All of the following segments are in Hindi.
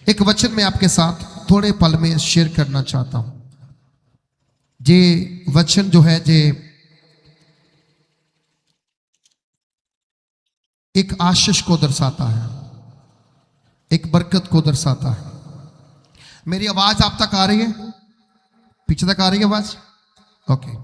एक वचन में आपके साथ थोड़े पल में शेयर करना चाहता हूं। ये वचन जो है ये एक आशीष को दर्शाता है, एक बरकत को दर्शाता है। मेरी आवाज आप तक आ रही है? पीछे तक आ रही है आवाज? ओके।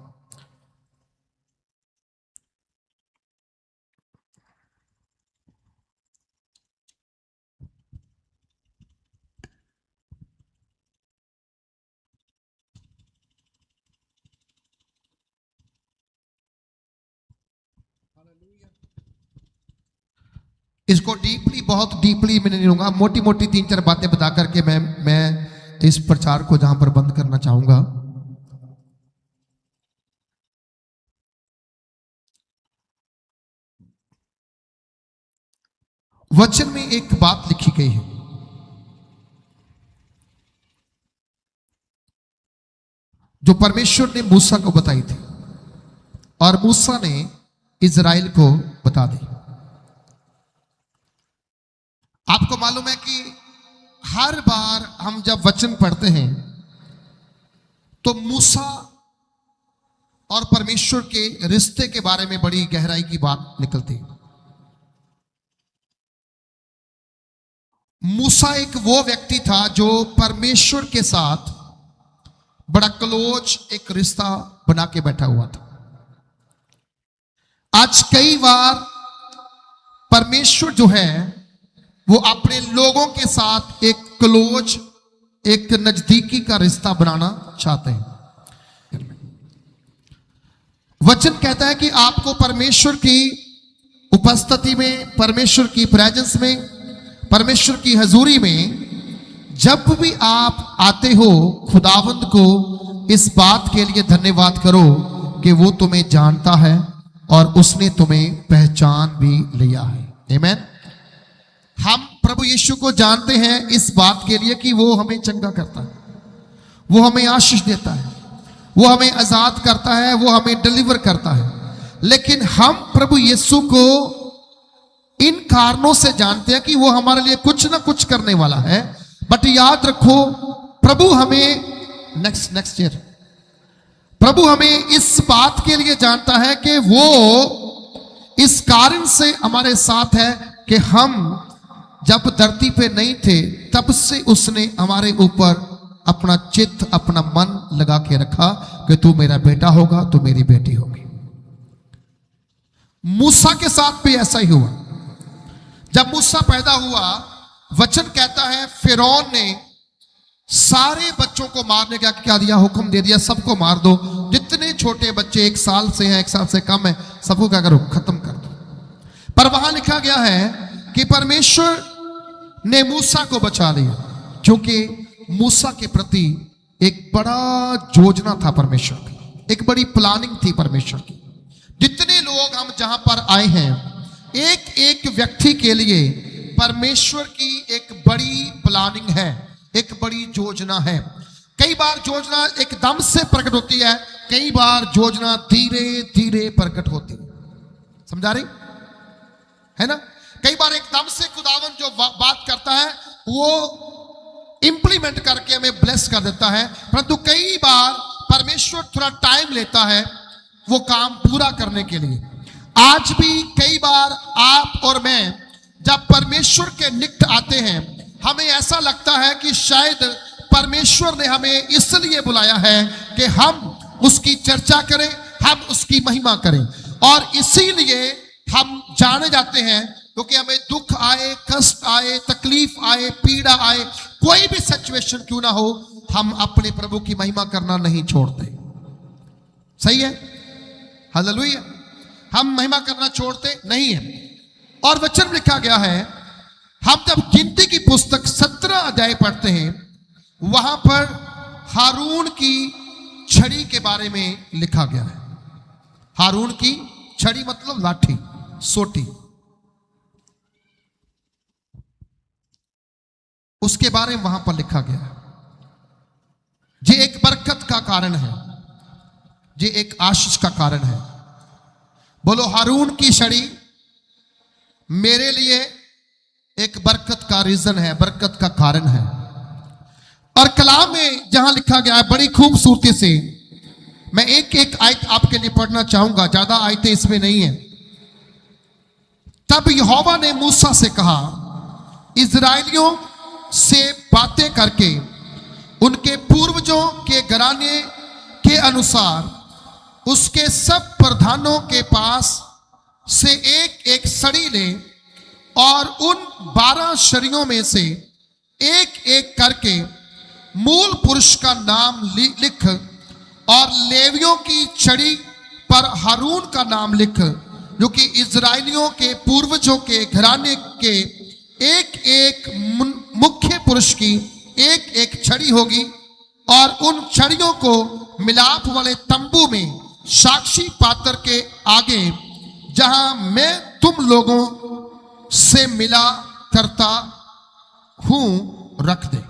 इसको डीपली, बहुत डीपली मैंने नहीं लूंगा, मोटी मोटी 3-4 बातें बता करके मैं इस प्रचार को जहां पर बंद करना चाहूंगा। वचन में एक बात लिखी गई है, जो परमेश्वर ने मूसा को बताई थी और मूसा ने इज़राइल को बता दी। आपको मालूम है कि हर बार हम जब वचन पढ़ते हैं तो मूसा और परमेश्वर के रिश्ते के बारे में बड़ी गहराई की बात निकलती है। मूसा एक वो व्यक्ति था जो परमेश्वर के साथ बड़ा क्लोज एक रिश्ता बना के बैठा हुआ था। आज कई बार परमेश्वर जो है वो अपने लोगों के साथ एक क्लोज, एक नजदीकी का रिश्ता बनाना चाहते हैं। वचन कहता है कि आपको परमेश्वर की उपस्थिति में, परमेश्वर की प्रेजेंस में, परमेश्वर की हजूरी में जब भी आप आते हो, खुदावंद को इस बात के लिए धन्यवाद करो कि वो तुम्हें जानता है और उसने तुम्हें पहचान भी लिया है। आमीन। हम प्रभु यीशु को जानते हैं इस बात के लिए कि वो हमें चंगा करता है, वो हमें आशीष देता है, वो हमें आजाद करता है, वो हमें डिलीवर करता है। लेकिन हम प्रभु यीशु को इन कारणों से जानते हैं कि वो हमारे लिए कुछ ना कुछ करने वाला है। बट याद रखो, प्रभु हमें नेक्स्ट ईयर प्रभु हमें इस बात के लिए जानता है कि वो इस कारण से हमारे साथ है कि हम जब धरती पे नहीं थे तब से उसने हमारे ऊपर अपना चित्त, अपना मन लगा के रखा कि तू मेरा बेटा होगा, तू मेरी बेटी होगी। मूसा के साथ भी ऐसा ही हुआ। जब मूसा पैदा हुआ, वचन कहता है फिरौन ने सारे बच्चों को मारने का क्या दिया, हुक्म दे दिया, सबको मार दो। जितने छोटे बच्चे 1 साल से हैं, 1 साल से कम है, सबको क्या करो, खत्म कर दो। पर वहां लिखा गया है कि परमेश्वर ने मूसा को बचा लिया, क्योंकि मूसा के प्रति एक बड़ा योजना था परमेश्वर की, एक बड़ी प्लानिंग थी परमेश्वर की। जितने लोग हम जहां पर आए हैं, एक एक व्यक्ति के लिए परमेश्वर की एक बड़ी प्लानिंग है, एक बड़ी योजना है। कई बार योजना एकदम से प्रकट होती है, कई बार योजना धीरे धीरे प्रकट होती है। समझा रही है ना? कई बार एकदम से खुदावन जो बात करता है वो इंप्लीमेंट करके हमें ब्लेस कर देता है, परंतु कई बार परमेश्वर थोड़ा टाइम लेता है वो काम पूरा करने के लिए। आज भी कई बार आप और मैं जब परमेश्वर के निकट आते हैं, हमें ऐसा लगता है कि शायद परमेश्वर ने हमें इसलिए बुलाया है कि हम उसकी चर्चा करें, हम उसकी महिमा करें। और इसीलिए हम जाने जाते हैं, क्योंकि हमें दुख आए, कष्ट आए, तकलीफ आए, पीड़ा आए, कोई भी सिचुएशन क्यों ना हो, हम अपने प्रभु की महिमा करना नहीं छोड़ते। सही है? हालेलुया। हम महिमा करना छोड़ते नहीं है। और वचन लिखा गया है, हम जब गिनती की पुस्तक 17 अध्याय पढ़ते हैं, वहां पर हारून की छड़ी के बारे में लिखा गया है। हारून की छड़ी मतलब लाठी, सोटी, उसके बारे में वहां पर लिखा गया है। ये एक बरकत का कारण है, ये एक आशीष का कारण है। बोलो, हारून की छड़ी मेरे लिए एक बरकत का रीजन है, बरकत का कारण है। और कलाम में जहां लिखा गया है बड़ी खूबसूरती से, मैं एक एक आयत आपके लिए पढ़ना चाहूंगा, ज्यादा आयतें इसमें नहीं है। तब यहोवा ने मूसा से कहा, इजराइलियों से बातें करके उनके पूर्वजों के घराने के अनुसार उसके सब प्रधानों के पास से एक एक सड़ी ले और उन 12 शरियों में से एक एक करके मूल पुरुष का नाम लिख और लेवियों की छड़ी पर हारून का नाम लिख, जो कि इजराइलियों के पूर्वजों के घराने के एक एक मुख्य पुरुष की एक एक छड़ी होगी। और उन छड़ियों को मिलाप वाले तंबू में साक्षी पात्र के आगे, जहां मैं तुम लोगों से मिला करता हूं, रख दे।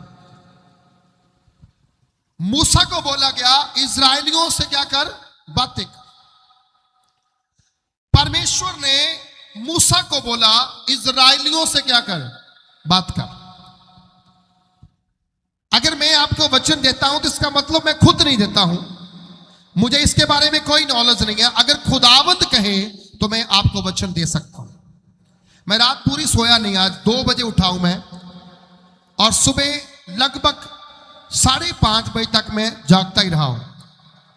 मूसा को बोला गया इजराइलियों से क्या कर, बातें कर। परमेश्वर ने मूसा को बोला इजराइलियों से क्या कर, बात कर। अगर मैं आपको वचन देता हूं तो इसका मतलब मैं खुद नहीं देता हूं, मुझे इसके बारे में कोई नॉलेज नहीं है। अगर खुदावंद कहे तो मैं आपको वचन दे सकता हूं। मैं रात पूरी सोया नहीं, आज 2 बजे उठा हूं मैं, और सुबह लगभग 5:30 बजे तक मैं जागता ही रहा हूं।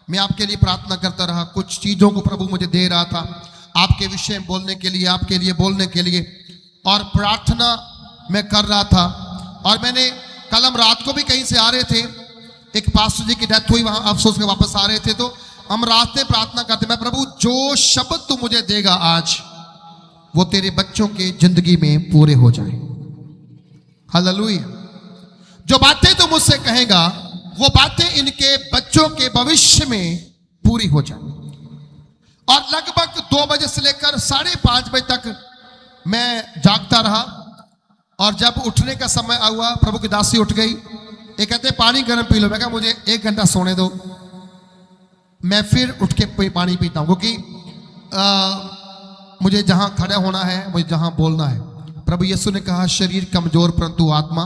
मैं आपके लिए प्रार्थना करता रहा, कुछ चीजों को प्रभु मुझे दे रहा था आपके विषय में बोलने के लिए, आपके लिए बोलने के लिए, और प्रार्थना मैं कर रहा था। और मैंने कल हम रात को भी कहीं से आ रहे थे, एक पास्टर जी की डेथ हुई, वहां अफसोस के वापस आ रहे थे, तो हम रात में प्रार्थना करते, मैं प्रभु जो शब्द तू मुझे देगा आज, वो तेरे बच्चों के जिंदगी में पूरे हो जाए। हालेलुया। जो बातें तू मुझसे कहेगा वो बातें इनके बच्चों के भविष्य में पूरी हो जाए। और लगभग 2 बजे से लेकर 5:30 बजे तक मैं जागता रहा, और जब उठने का समय हुआ, प्रभु की दासी उठ गई, ये कहते पानी गर्म पी लो। मैं कहा मुझे 1 घंटा सोने दो, मैं फिर उठ के पानी पीता हूं, क्योंकि मुझे जहां खड़ा होना है, मुझे जहां बोलना है। प्रभु यीशु ने कहा शरीर कमजोर परंतु आत्मा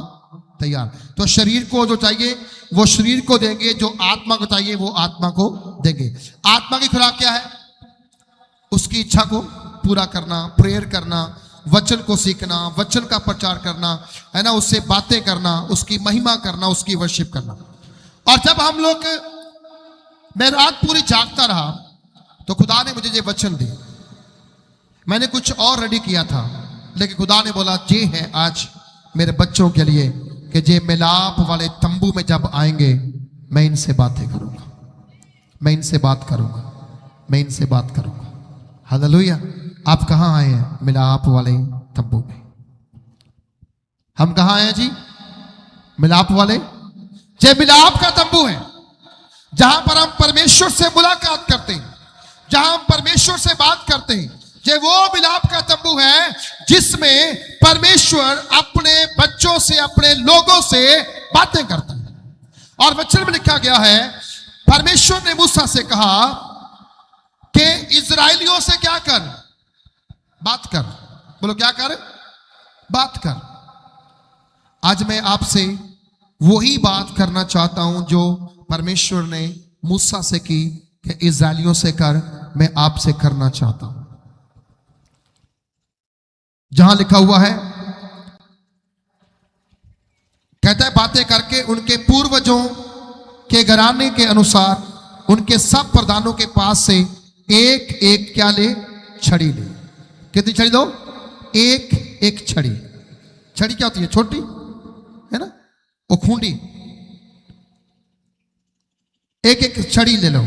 तैयार। तो शरीर को जो चाहिए वो शरीर को देंगे, जो आत्मा को चाहिए वो आत्मा को देंगे। आत्मा की खुराक क्या है? उसकी इच्छा को पूरा करना, प्रेयर करना, वचन को सीखना, वचन का प्रचार करना, है ना, उससे बातें करना, उसकी महिमा करना, उसकी वर्शिप करना। और जब हम लोग, मैं रात पूरी जागता रहा, तो खुदा ने मुझे ये वचन दिया। मैंने कुछ और रेडी किया था, लेकिन खुदा ने बोला ये है आज मेरे बच्चों के लिए कि ये मिलाप वाले तंबू में जब आएंगे, मैं इनसे बातें करूंगा, मैं इनसे बात करूंगा, मैं इनसे बात करूंगा। हालेलुया। आप कहां आए हैं? मिलाप वाले तंबू में। हम कहां आए हैं जी? मिलाप वाले। ये मिलाप का तंबू है, जहां पर हम परमेश्वर से मुलाकात करते हैं, जहां हम परमेश्वर से बात करते हैं। ये वो मिलाप का तंबू है जिसमें परमेश्वर अपने बच्चों से, अपने लोगों से बातें करता है। और वचन में लिखा गया है, परमेश्वर ने मूसा से कहा कि इजराइलियों से क्या कर, बात कर। बोलो क्या कर? बात कर। आज मैं आपसे वही बात करना चाहता हूं जो परमेश्वर ने मूसा से की कि इजराइलियों से कर, मैं आपसे करना चाहता हूं। जहां लिखा हुआ है, कहता है बातें करके उनके पूर्वजों के घराने के अनुसार उनके सब प्रधानों के पास से एक एक क्या ले, छड़ी ले। कितनी छड़ी दो? एक एक छड़ी। छड़ी क्या होती है? छोटी है ना, वो खूंडी। एक एक छड़ी ले लो,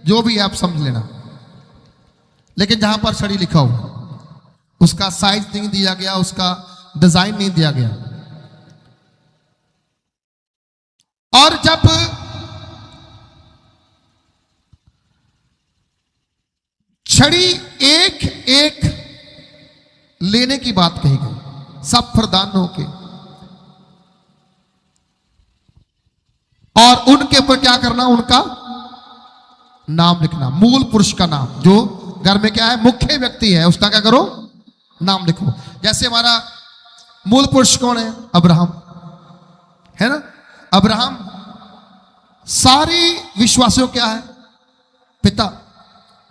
जो भी आप समझ लेना। लेकिन जहां पर छड़ी लिखा हुआ, उसका साइज नहीं दिया गया, उसका डिजाइन नहीं दिया गया। और जब छड़ी एक एक लेने की बात कही गई, सब प्रधानों के, और उनके ऊपर क्या करना, उनका नाम लिखना, मूल पुरुष का नाम। जो घर में क्या है, मुख्य व्यक्ति है, उसका क्या करो, नाम लिखो। जैसे हमारा मूल पुरुष कौन है? अब्राहम, है ना? अब्राहम सारे विश्वासियों क्या है? पिता,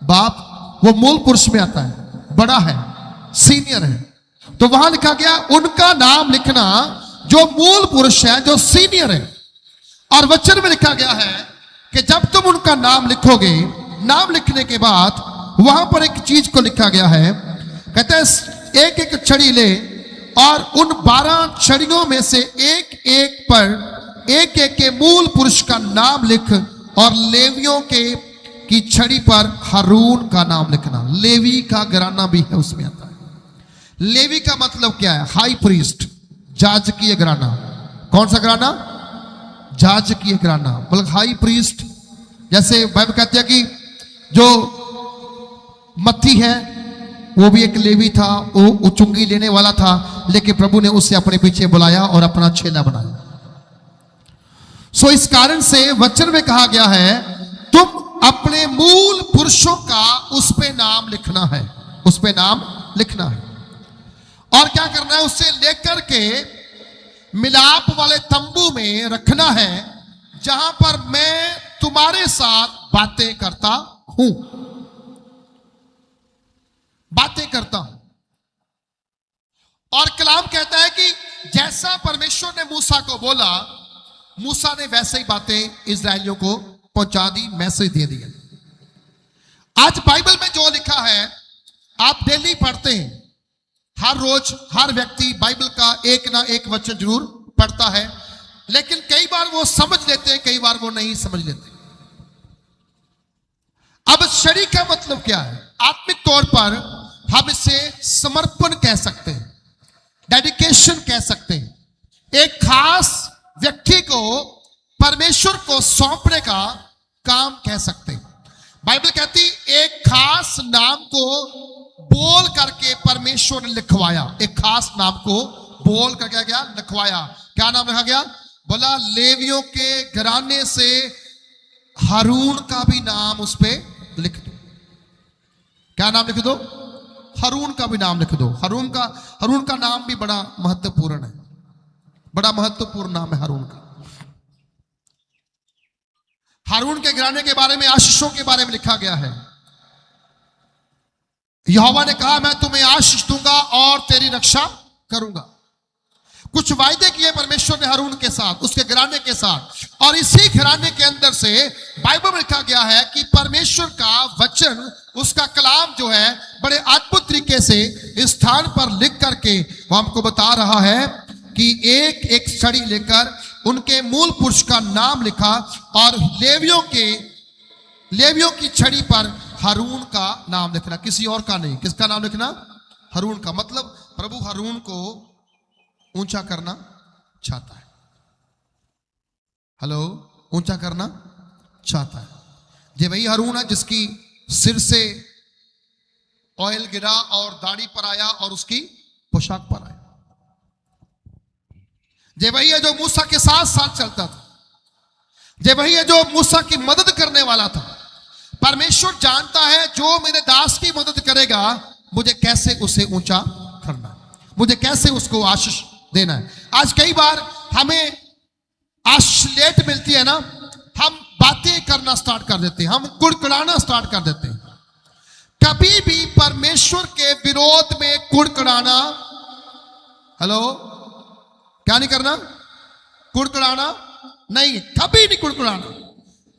बाप। वो मूल पुरुष में आता है, बड़ा है, सीनियर है। तो वहां लिखा गया उनका नाम लिखना, जो मूल पुरुष है, जो सीनियर है। और वचन में लिखा गया है कि जब तुम उनका नाम लिखोगे, नाम लिखने के बाद वहां पर एक चीज को लिखा गया है, कहते हैं एक एक छड़ी ले और उन 12 छड़ियों में से एक एक पर एक एक के मूल पुरुष का नाम लिख, और लेवियों के की छड़ी पर हारून का नाम लिखना। लेवी का घराना भी है, उसमें आता है। लेवी का मतलब क्या है? हाई प्रीस्ट, याजकीय घराना। कौन सा घराना? याजकीय घराना, मतलब हाई प्रीस्ट। जैसे बाइबल कहती है कि जो मत्ती है वो भी एक लेवी था, वो चुंगी लेने वाला था, लेकिन प्रभु ने उसे अपने पीछे बुलाया और अपना चेला बनाया। सो इस कारण से वचन में कहा गया है तुम अपने मूल पुरुषों का उस पे नाम लिखना है, उस पे नाम लिखना है। और क्या करना है? उससे लेकर के मिलाप वाले तंबू में रखना है, जहां पर मैं तुम्हारे साथ बातें करता हूं, बातें करता हूं। और कलाम कहता है कि जैसा परमेश्वर ने मूसा को बोला, मूसा ने वैसे ही बातें इजरायलियों को पहुंचा दी, मैसेज दे दिया। आज बाइबल में जो लिखा है आप डेली पढ़ते हैं, हर रोज हर व्यक्ति बाइबल का एक ना एक वचन जरूर पढ़ता है, लेकिन कई बार वो समझ लेते हैं, कई बार वो नहीं समझ लेते। अब छड़ी का मतलब क्या है? आत्मिक तौर पर हम इसे समर्पण कह सकते हैं, डेडिकेशन कह सकते हैं। एक खास व्यक्ति को परमेश्वर को सौंपने का काम कह सकते हैं। बाइबल कहती एक खास नाम को बोल करके परमेश्वर ने लिखवाया, एक खास नाम को बोल कर क्या गया? लिखवाया। क्या नाम लिखा गया? बोला लेवियों के घराने से हारून का भी नाम उस पे लिख दो। क्या नाम लिख दो? हारून का भी नाम लिख दो। हारून का नाम भी बड़ा महत्वपूर्ण है, बड़ा महत्वपूर्ण नाम है हारून का। हारून के घराने के बारे में, आशीषों के बारे में लिखा गया है। यहोवा ने कहा मैं तुम्हें आशीष दूंगा और तेरी रक्षा करूंगा। कुछ वायदे किए परमेश्वर ने हारून के साथ, उसके घराने के साथ। और इसी घराने के अंदर से बाइबल में लिखा गया है कि परमेश्वर का वचन, उसका कलाम जो है बड़े अद्भुत तरीके से इस स्थान पर लिख करके वो हमको बता रहा है कि एक एक छड़ी लेकर उनके मूल पुरुष का नाम लिखा, और लेवियों की छड़ी पर हारून का नाम लिखना, किसी और का नहीं। किसका नाम लिखना? हारून का। मतलब प्रभु हारून को ऊंचा करना चाहता है। हेलो, ऊंचा करना चाहता है। ये वही हारून है जिसकी सिर से ऑयल गिरा और दाढ़ी पर आया और उसकी पोशाक पर आया। ये वही है जो मूसा के साथ साथ चलता था। ये वही है जो मूसा की मदद करने वाला था। परमेश्वर जानता है जो मेरे दास की मदद करेगा, मुझे कैसे उसे ऊंचा करना है, मुझे कैसे उसको आशीष देना है। आज कई बार हमें आशीष लेट मिलती है ना, हम बातें करना स्टार्ट कर देते हैं, हम कुड़कुड़ाना स्टार्ट कर देते हैं। कभी भी परमेश्वर के विरोध में कुड़कुड़ाना, हेलो, क्या नहीं करना? कुड़कुड़ाना नहीं, कभी नहीं कुड़कुड़ाना।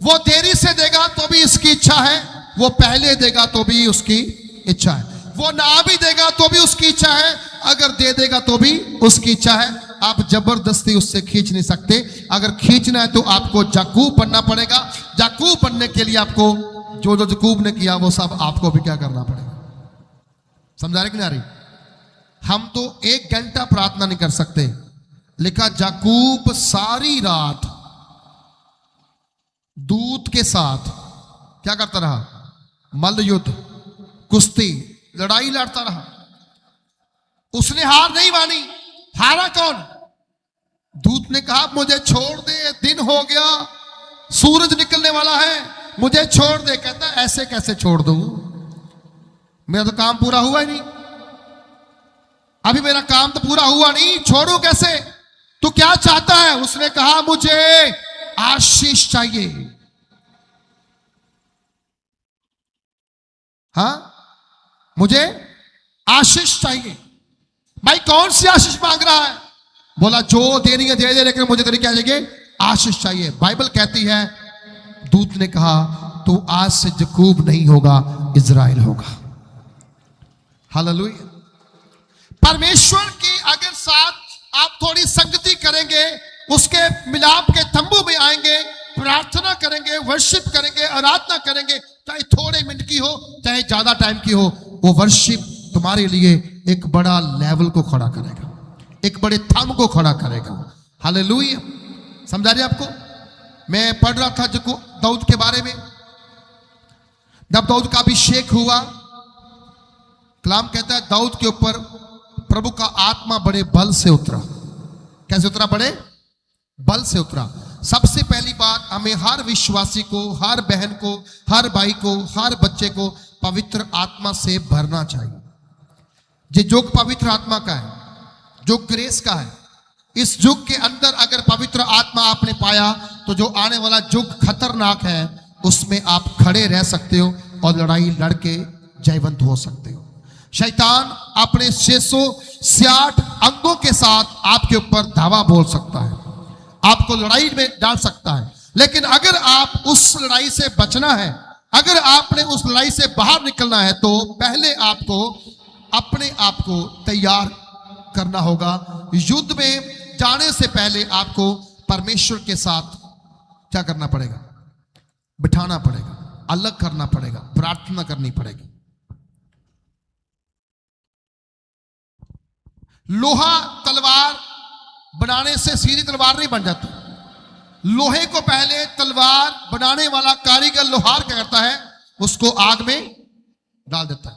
वो देरी से देगा तो भी इसकी इच्छा है, वो पहले देगा तो भी उसकी इच्छा है, वो ना भी देगा तो भी उसकी इच्छा है, अगर दे देगा तो भी उसकी इच्छा है। आप जबरदस्ती उससे खींच नहीं सकते। अगर खींचना है तो आपको याकूब बनना पड़ेगा। याकूब बनने के लिए आपको जो जो याकूब ने किया वो सब आपको भी क्या करना पड़ेगा। समझा रहे कि नहीं आ रही? हम तो 1 घंटा प्रार्थना नहीं कर सकते। लिखा याकूब सारी रात दूत के साथ क्या करता रहा? मल्ल युद्ध, कुश्ती, लड़ाई लड़ता रहा। उसने हार नहीं मानी। हारा कौन? दूत ने कहा मुझे छोड़ दे, दिन हो गया, सूरज निकलने वाला है, मुझे छोड़ दे। कहता ऐसे कैसे छोड़ दूं, मेरा तो काम पूरा हुआ ही नहीं। अभी मेरा काम तो पूरा हुआ नहीं, छोड़ू कैसे? तू क्या चाहता है? उसने कहा मुझे आशीष चाहिए। हाँ, मुझे आशीष चाहिए। भाई कौन सी आशीष मांग रहा है? बोला जो देनी है दे दे, लेकिन मुझे तेरी क्या चाहिए? आशीष चाहिए। बाइबल कहती है दूत ने कहा तू आज से याकूब नहीं होगा, इज़राइल होगा। हालेलुया। परमेश्वर की अगर साथ आप थोड़ी संगति करेंगे, उसके मिलाप के तंबू में आएंगे, प्रार्थना करेंगे, वर्शिप करेंगे, आराधना करेंगे, चाहे थोड़े मिनट की हो चाहे ज्यादा टाइम की हो, वो वर्शिप तुम्हारे लिए एक बड़ा लेवल को खड़ा करेगा, एक बड़े थंब को खड़ा करेगा। हालेलुया। समझा रहे आपको? मैं पढ़ रहा था दाऊद के बारे में। जब दाऊद का अभिषेक हुआ, कलाम कहता है दाऊद के ऊपर प्रभु का आत्मा बड़े बल से उतरा। कैसे उतरा? बड़े बल से उतरा। सबसे पहली बात, हमें हर विश्वासी को, हर बहन को, हर भाई को, हर बच्चे को पवित्र आत्मा से भरना चाहिए। ये युग पवित्र आत्मा का है, युग ग्रेस का है। इस युग के अंदर अगर पवित्र आत्मा आपने पाया तो जो आने वाला युग खतरनाक है उसमें आप खड़े रह सकते हो और लड़ाई लड़के जयवंत हो सकते हो। शैतान अपने 666 अंगों के साथ आपके ऊपर धावा बोल सकता है, आपको लड़ाई में डाल सकता है, लेकिन अगर आप उस लड़ाई से बचना है, अगर आपने उस लड़ाई से बाहर निकलना है, तो पहले आपको अपने आप को तैयार करना होगा। युद्ध में जाने से पहले आपको परमेश्वर के साथ क्या करना पड़ेगा? बिठाना पड़ेगा, अलग करना पड़ेगा, प्रार्थना करनी पड़ेगी। लोहा तलवार बनाने से सीधी तलवार नहीं बन जाती। लोहे को पहले तलवार बनाने वाला कारीगर लोहार क्या करता है? उसको आग में डाल देता है,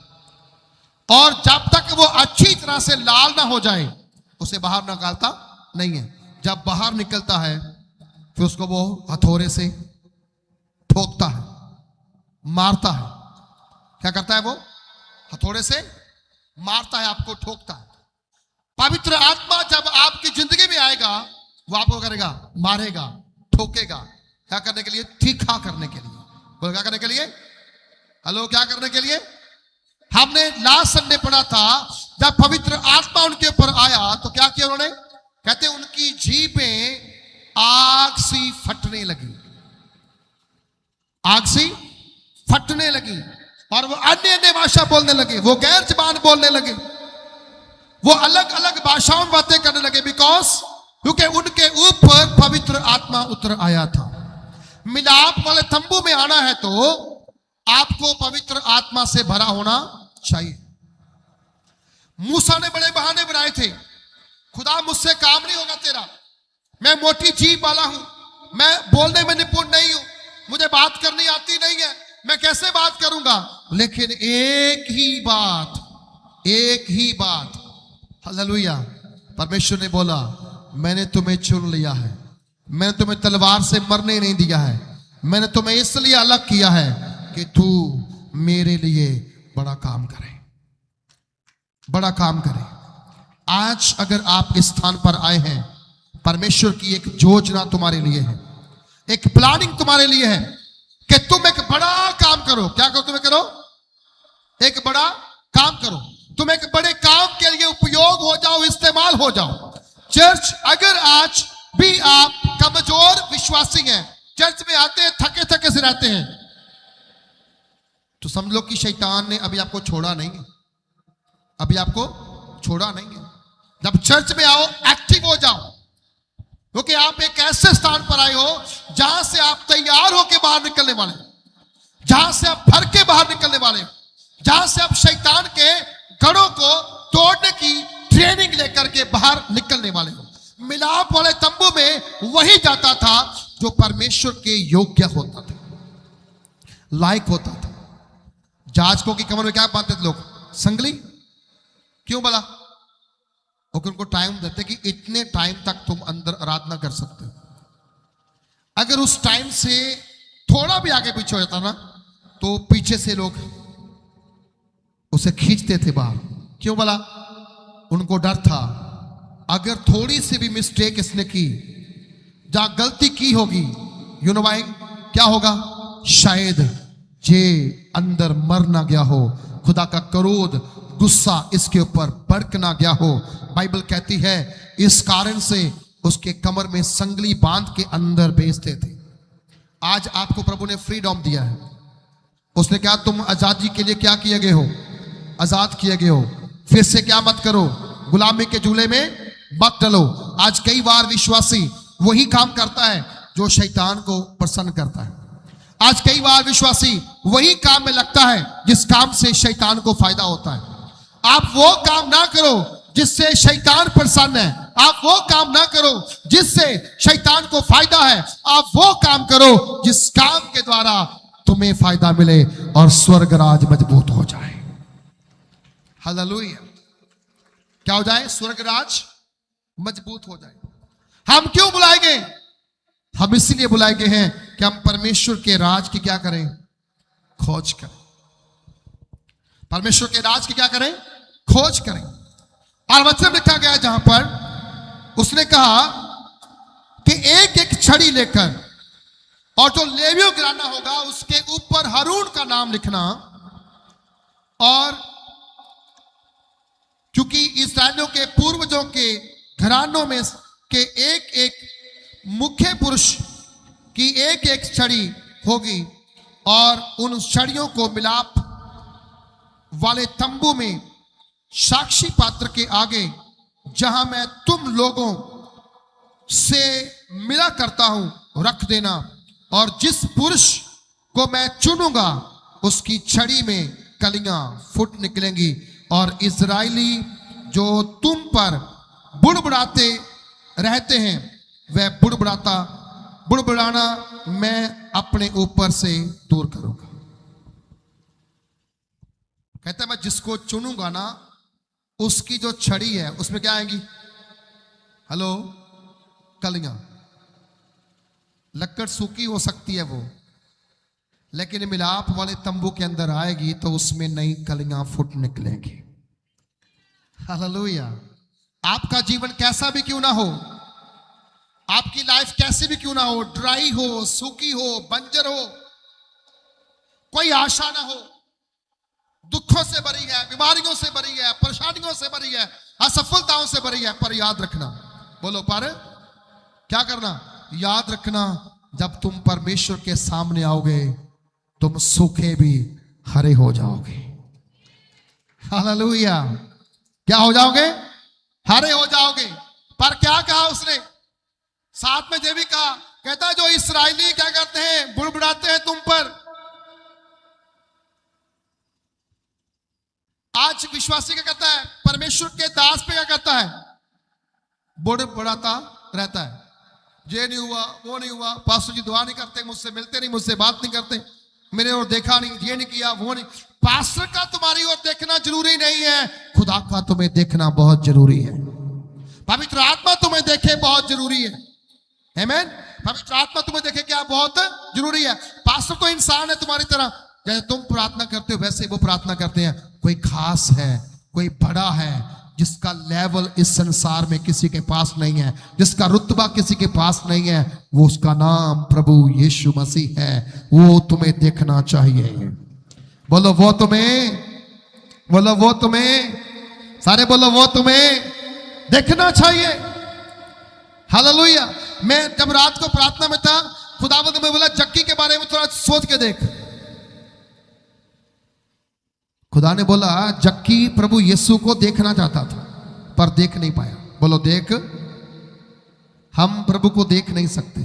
और जब तक वो अच्छी तरह से लाल ना हो जाए उसे बाहर निकालता नहीं है। जब बाहर निकलता है फिर उसको वो हथौड़े से ठोकता है, मारता है। क्या करता है? वो हथौड़े से मारता है, आपको ठोकता है। पवित्र आत्मा जब आपकी जिंदगी में आएगा वो आपको करेगा, मारेगा, ठोकेगा। क्या करने के लिए? तीखा करने के लिए। बोलो क्या करने के लिए? हेलो, क्या करने के लिए? हमने लास्ट संडे पढ़ा था, जब पवित्र आत्मा उनके ऊपर आया तो क्या किया उन्होंने? कहते उनकी जीभें आग सी फटने लगी, आग सी फटने लगी, और वो अन्य अन्य भाषा बोलने लगे, वो गैर जबान बोलने लगे, वो अलग अलग भाषाओं में बातें करने लगे। क्योंकि उनके ऊपर पवित्र आत्मा उतर आया था। मिलाप वाले तंबू में आना है तो आपको पवित्र आत्मा से भरा होना चाहिए। मूसा ने बड़े बहाने बनाए थे, खुदा मुझसे काम नहीं होगा तेरा, मैं मोटी जीभ वाला हूं, मैं बोलने में निपुण नहीं हूं, मुझे बात करनी आती नहीं है, मैं कैसे बात करूंगा? लेकिन एक ही बात, हालेलुया, परमेश्वर ने बोला मैंने तुम्हें चुन लिया है, मैंने तुम्हें तलवार से मरने नहीं दिया है, मैंने तुम्हें इसलिए अलग किया है कि तू मेरे लिए बड़ा काम करे, बड़ा काम करे। आज अगर आप इस स्थान पर आए हैं, परमेश्वर की एक योजना तुम्हारे लिए है, एक प्लानिंग तुम्हारे लिए है कि तुम एक बड़ा काम करो। क्या करो? तुम्हें करो एक बड़ा काम करो, तुम एक बड़े काम के लिए उपयोग हो जाओ, इस्तेमाल हो जाओ। चर्च, अगर आज भी आप कमजोर विश्वासी हैं, चर्च में आते हैं थके थके से रहते हैं, तो समझ लो कि शैतान ने अभी आपको छोड़ा नहीं है, अभी आपको छोड़ा नहीं है। जब चर्च में आओ एक्टिव हो जाओ, क्योंकि आप एक ऐसे स्थान पर आए हो जहां से आप तैयार होकर बाहर निकलने वाले, जहां से आप भर के बाहर निकलने वाले, जहां से आप शैतान के गढ़ों को तोड़ने की ट्रेनिंग लेकर के बाहर निकलने वाले हो। मिलाप वाले तंबू में वही जाता था जो परमेश्वर के योग्य होता था, लायक होता था। जाजकों की कमर में क्या बांधते थे लोग? संगली। क्यों बोला? क्योंकि उनको टाइम देते कि इतने टाइम तक तुम अंदर आराधना कर सकते हो। अगर उस टाइम से थोड़ा भी आगे पीछे हो जाता ना, तो पीछे से लोग उसे खींचते थे बाहर। क्यों बोला? उनको डर था, अगर थोड़ी सी भी मिस्टेक इसने की, जहां गलती की होगी, यू नो भाई क्या होगा, शायद ये अंदर मर ना गया हो, खुदा का क्रोध गुस्सा इसके ऊपर भड़क ना गया हो। बाइबल कहती है इस कारण से उसके कमर में संगली बांध के अंदर बेचते थे। आज आपको प्रभु ने फ्रीडम दिया है। उसने कहा तुम आजादी के लिए क्या किए गए हो, आजाद किए गए हो, फिर से क्या मत करो, गुलामी के झूले में मत डलो। आज कई बार विश्वासी वही काम करता है जो शैतान को प्रसन्न करता है। आज कई बार विश्वासी वही काम में लगता है जिस काम से शैतान को फायदा होता है। आप वो काम ना करो जिससे शैतान प्रसन्न है, आप वो काम ना करो जिससे शैतान को फायदा है, आप वो काम करो जिस काम के द्वारा तुम्हें फायदा मिले और स्वर्ग राज मजबूत हो जाए। हालेलुया। क्या हो जाए, स्वर्ग राज मजबूत हो जाए। हम क्यों बुलाए गए, हम इसलिए बुलाए गए हैं कि हम परमेश्वर के राज की क्या करें, खोज करें। परमेश्वर के राज की क्या करें, खोज करें। और वचन लिखा गया जहां पर उसने कहा कि एक एक छड़ी लेकर और जो लेवियों गिराना होगा उसके ऊपर हारून का नाम लिखना। और क्योंकि इस्राएलियों के पूर्वजों के घरानों में के एक एक मुख्य पुरुष की एक एक छड़ी होगी और उन छड़ियों को मिलाप वाले तंबू में साक्षी पात्र के आगे जहां मैं तुम लोगों से मिला करता हूं रख देना। और जिस पुरुष को मैं चुनूंगा उसकी छड़ी में कलियां फूट निकलेंगी और इजरायली जो तुम पर बुड़बुड़ाते रहते हैं वह बुड़बुड़ाना मैं अपने ऊपर से दूर करूंगा। कहता है मैं जिसको चुनूंगा ना उसकी जो छड़ी है उसमें क्या आएंगी, हेलो, कलियां। लकड़ सूखी हो सकती है वो, लेकिन मिलाप वाले तंबू के अंदर आएगी तो उसमें नई कलियां फुट निकलेंगी। हालेलुया। आपका जीवन कैसा भी क्यों ना हो, आपकी लाइफ कैसी भी क्यों ना हो, ड्राई हो, सूखी हो, बंजर हो, कोई आशा ना हो, दुखों से भरी है, बीमारियों से भरी है, परेशानियों से भरी है, असफलताओं से भरी है, पर याद रखना, बोलो पर क्या करना, याद रखना जब तुम परमेश्वर के सामने आओगे तुम सूखे भी हरे हो जाओगे। हालेलुया। क्या हो जाओगे, हरे हो जाओगे। पर क्या कहा उसने, साथ में ये भी कहा, कहता है जो इस्राएली क्या करते हैं, बुड़बुड़ाते हैं तुम पर। आज विश्वासी क्या करता है, परमेश्वर के दास पे क्या करता है, बुड़बुड़ाता रहता है। ये नहीं हुआ, वो नहीं हुआ, पास्टर जी दुआ नहीं करते, मुझसे मिलते नहीं, मुझसे बात नहीं करते, मेरे और देखा नहीं, ये नहीं किया, वो नहीं। पास्टर का तुम्हारी ओर देखना जरूरी नहीं है, खुदा का तुम्हें देखना बहुत जरूरी है। पवित्र आत्मा तुम्हें देखे बहुत जरूरी है। आमीन। पवित्र आत्मा तुम्हें देखे क्या बहुत जरूरी है। पास्टर तो इंसान है तुम्हारी तरह, जैसे तुम प्रार्थना करते हो वैसे वो प्रार्थना करते हैं। कोई खास है, कोई बड़ा है, जिसका लेवल इस संसार में किसी के पास नहीं है, जिसका रुतबा किसी के पास नहीं है, वो उसका नाम प्रभु यीशु मसीह है। वो तुम्हें देखना चाहिए। बोलो वो तुम्हें, बोलो वो तुम्हें, सारे बोलो वो तुम्हें देखना चाहिए। हालेलुया। मैं जब रात को प्रार्थना में था, खुदावंद में बोला जक्की के बारे में थोड़ा सोच के देख। खुदा ने बोला जक्की प्रभु यीशु को देखना चाहता था पर देख नहीं पाया। बोलो देख, हम प्रभु को देख नहीं सकते।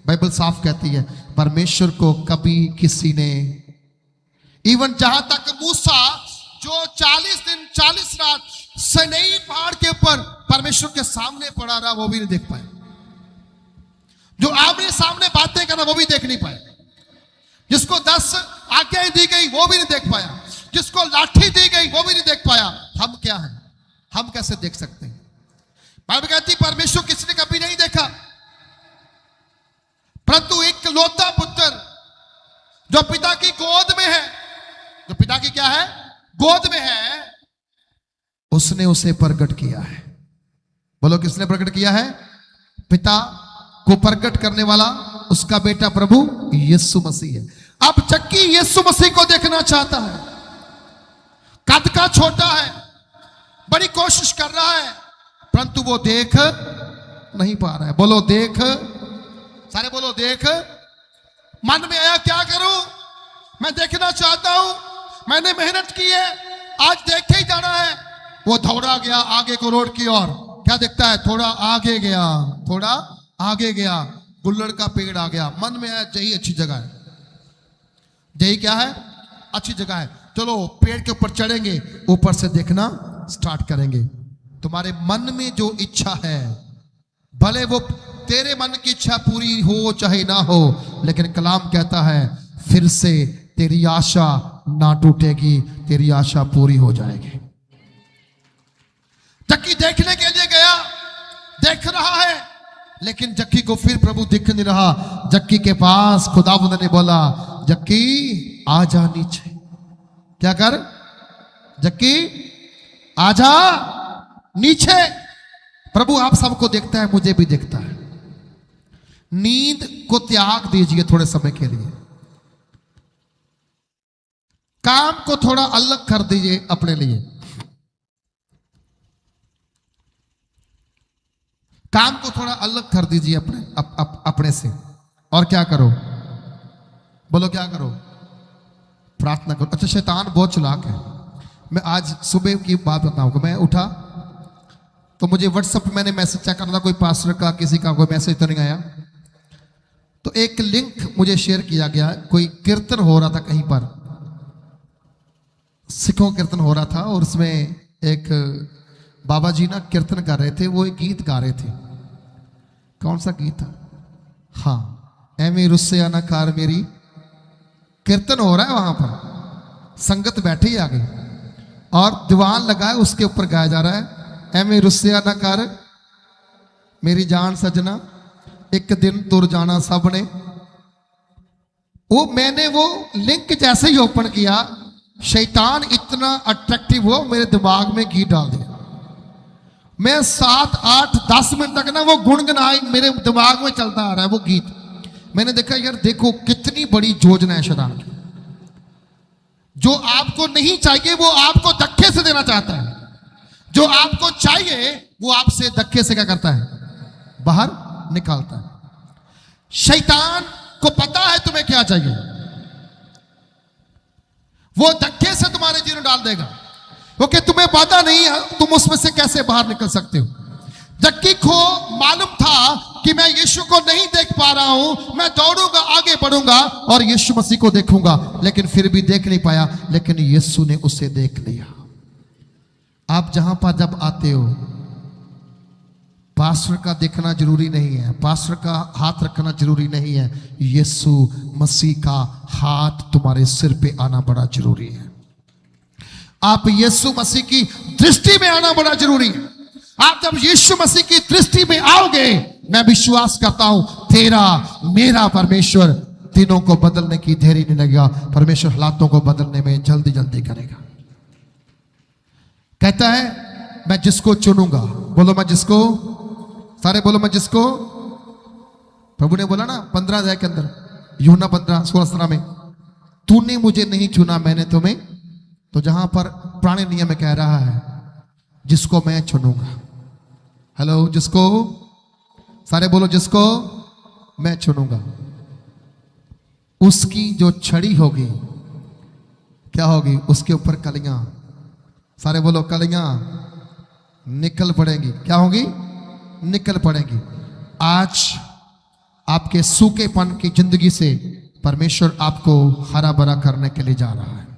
बाइबल साफ कहती है परमेश्वर को कभी किसी ने, इवन जहां तक मूसा जो 40 दिन 40 रात सनई पहाड़ के ऊपर परमेश्वर के सामने पड़ा रहा, वो भी नहीं देख पाया। जो आमने सामने बातें करना वो भी देख नहीं पाया। जिसको 10 आज्ञाएं दी गई वो भी नहीं देख पाया। जिसको लाठी दी गई वो भी नहीं देख पाया। हम क्या हैं, हम कैसे देख सकते हैं। बाइबल कहती परमेश्वर किसी ने कभी नहीं देखा, परंतु एक लौता पुत्र जो पिता की गोद में है, जो पिता की क्या है, गोद में है, उसने उसे प्रकट किया है। बोलो किसने प्रकट किया है? पिता को प्रकट करने वाला उसका बेटा प्रभु यीशु मसीह है। अब जक्की यीशु मसीह को देखना चाहता है, कद का छोटा है, बड़ी कोशिश कर रहा है, परंतु वो देख नहीं पा रहा है। बोलो देख, सारे बोलो देख। मन में आया क्या करूं, मैं देखना चाहता हूं, मैंने मेहनत की है, आज देख ही जाना है। वो दौड़ा गया आगे को रोड की ओर। क्या देखता है? थोड़ा आगे गया, थोड़ा आगे गया, गुल्लड़ का पेड़ आ गया। मन में आया यही अच्छी जगह है, यही क्या है? अच्छी जगह है, चलो पेड़ के ऊपर चढ़ेंगे, ऊपर से देखना स्टार्ट करेंगे। तुम्हारे मन में जो इच्छा है, भले वो तेरे मन की इच्छा पूरी हो चाहे ना हो, लेकिन कलाम कहता है फिर से तेरी आशा ना टूटेगी, तेरी आशा पूरी हो जाएगी। जक्की देखने के लिए गया, देख रहा है, लेकिन जक्की को फिर प्रभु दिख नहीं रहा। जक्की के पास खुदावंद ने बोला, जक्की आजा नीचे। क्या कर? जक्की आजा नीचे। प्रभु आप सबको देखता है, मुझे भी देखता है। नींद को त्याग दीजिए थोड़े समय के लिए, काम को थोड़ा अलग कर दीजिए अपने लिए, काम को थोड़ा अलग कर दीजिए अपने से। और क्या करो? बोलो क्या करो? प्रार्थना करो। अच्छा, शैतान बहुत चालाक है। मैं आज सुबह की बात बताऊंगा। मैं उठा तो मुझे व्हाट्सएप पे मैंने मैसेज चेक करना था, कोई पास्टर का किसी का कोई मैसेज तो नहीं आया। तो एक लिंक मुझे शेयर किया गया, कोई कीर्तन हो रहा था कहीं पर, सिखों कीर्तन हो रहा था, और उसमें एक बाबा जी ना कीर्तन कर रहे थे, वो एक गीत गा रहे थे। कौन सा गीत था? हाँ, एमी रुस्से ना कार मेरी। कीर्तन हो रहा है वहां पर, संगत बैठी आ गई और दीवान लगाए, उसके ऊपर गाया जा रहा है, एमी रुस्से ना कार मेरी जान सजना, एक दिन तुर जाना सबने। वो मैंने वो लिंक जैसे ही ओपन किया, शैतान इतना अट्रैक्टिव हो मेरे दिमाग में गीत डाल दिया। मैं 7, 8, 10 मिनट तक ना वो गुनगुनाई मेरे दिमाग में चलता आ रहा है वो गीत। मैंने देखा यार देखो कितनी बड़ी योजना है शैतान की। जो आपको नहीं चाहिए वो आपको धक्के से देना चाहता है, जो आपको चाहिए वो आपसे धक्के से क्या करता है? बाहर निकालता है। शैतान को पता है तुम्हें क्या चाहिए, वो धक्के से तुम्हारे जीवन डाल देगा, क्योंकि तुम्हें पता नहीं है तुम उसमें से कैसे बाहर निकल सकते हो। जक्की को मालूम था कि मैं यीशु को नहीं देख पा रहा हूं, मैं दौड़ूंगा, आगे बढ़ूंगा और यीशु मसीह को देखूंगा, लेकिन फिर भी देख नहीं पाया। लेकिन यीशु ने उसे देख लिया। आप जहां पर जब आते हो, पास्टर का देखना जरूरी नहीं है, पास्टर का हाथ रखना जरूरी नहीं है, यीशु मसीह का हाथ तुम्हारे सिर पे आना बड़ा जरूरी है। आप यीशु मसीह की दृष्टि में आना बड़ा जरूरी है। आप जब यीशु मसीह की दृष्टि में आओगे, मैं विश्वास करता हूं तेरा मेरा परमेश्वर दिनों को बदलने की देरी नहीं लगेगा। परमेश्वर हालातों को बदलने में जल्दी जल्दी करेगा। कहता है मैं जिसको चुनूंगा, बोलो मैं जिसको, सारे बोलो मैं जिसको। प्रभु ने बोला ना 15 अध्याय के अंदर, यूहन्ना 15:16 में, तूने मुझे नहीं चुना मैंने तुम्हें। तो जहां पर पुराने नियम में कह रहा है जिसको मैं चुनूंगा। हेलो, जिसको, सारे बोलो जिसको मैं चुनूंगा, उसकी जो छड़ी होगी क्या होगी? उसके ऊपर कलियां, सारे बोलो कलियां निकल पड़ेंगी। क्या होगी? निकल पड़ेंगी। आज आपके सूखेपन की जिंदगी से परमेश्वर आपको हरा भरा करने के लिए जा रहा है।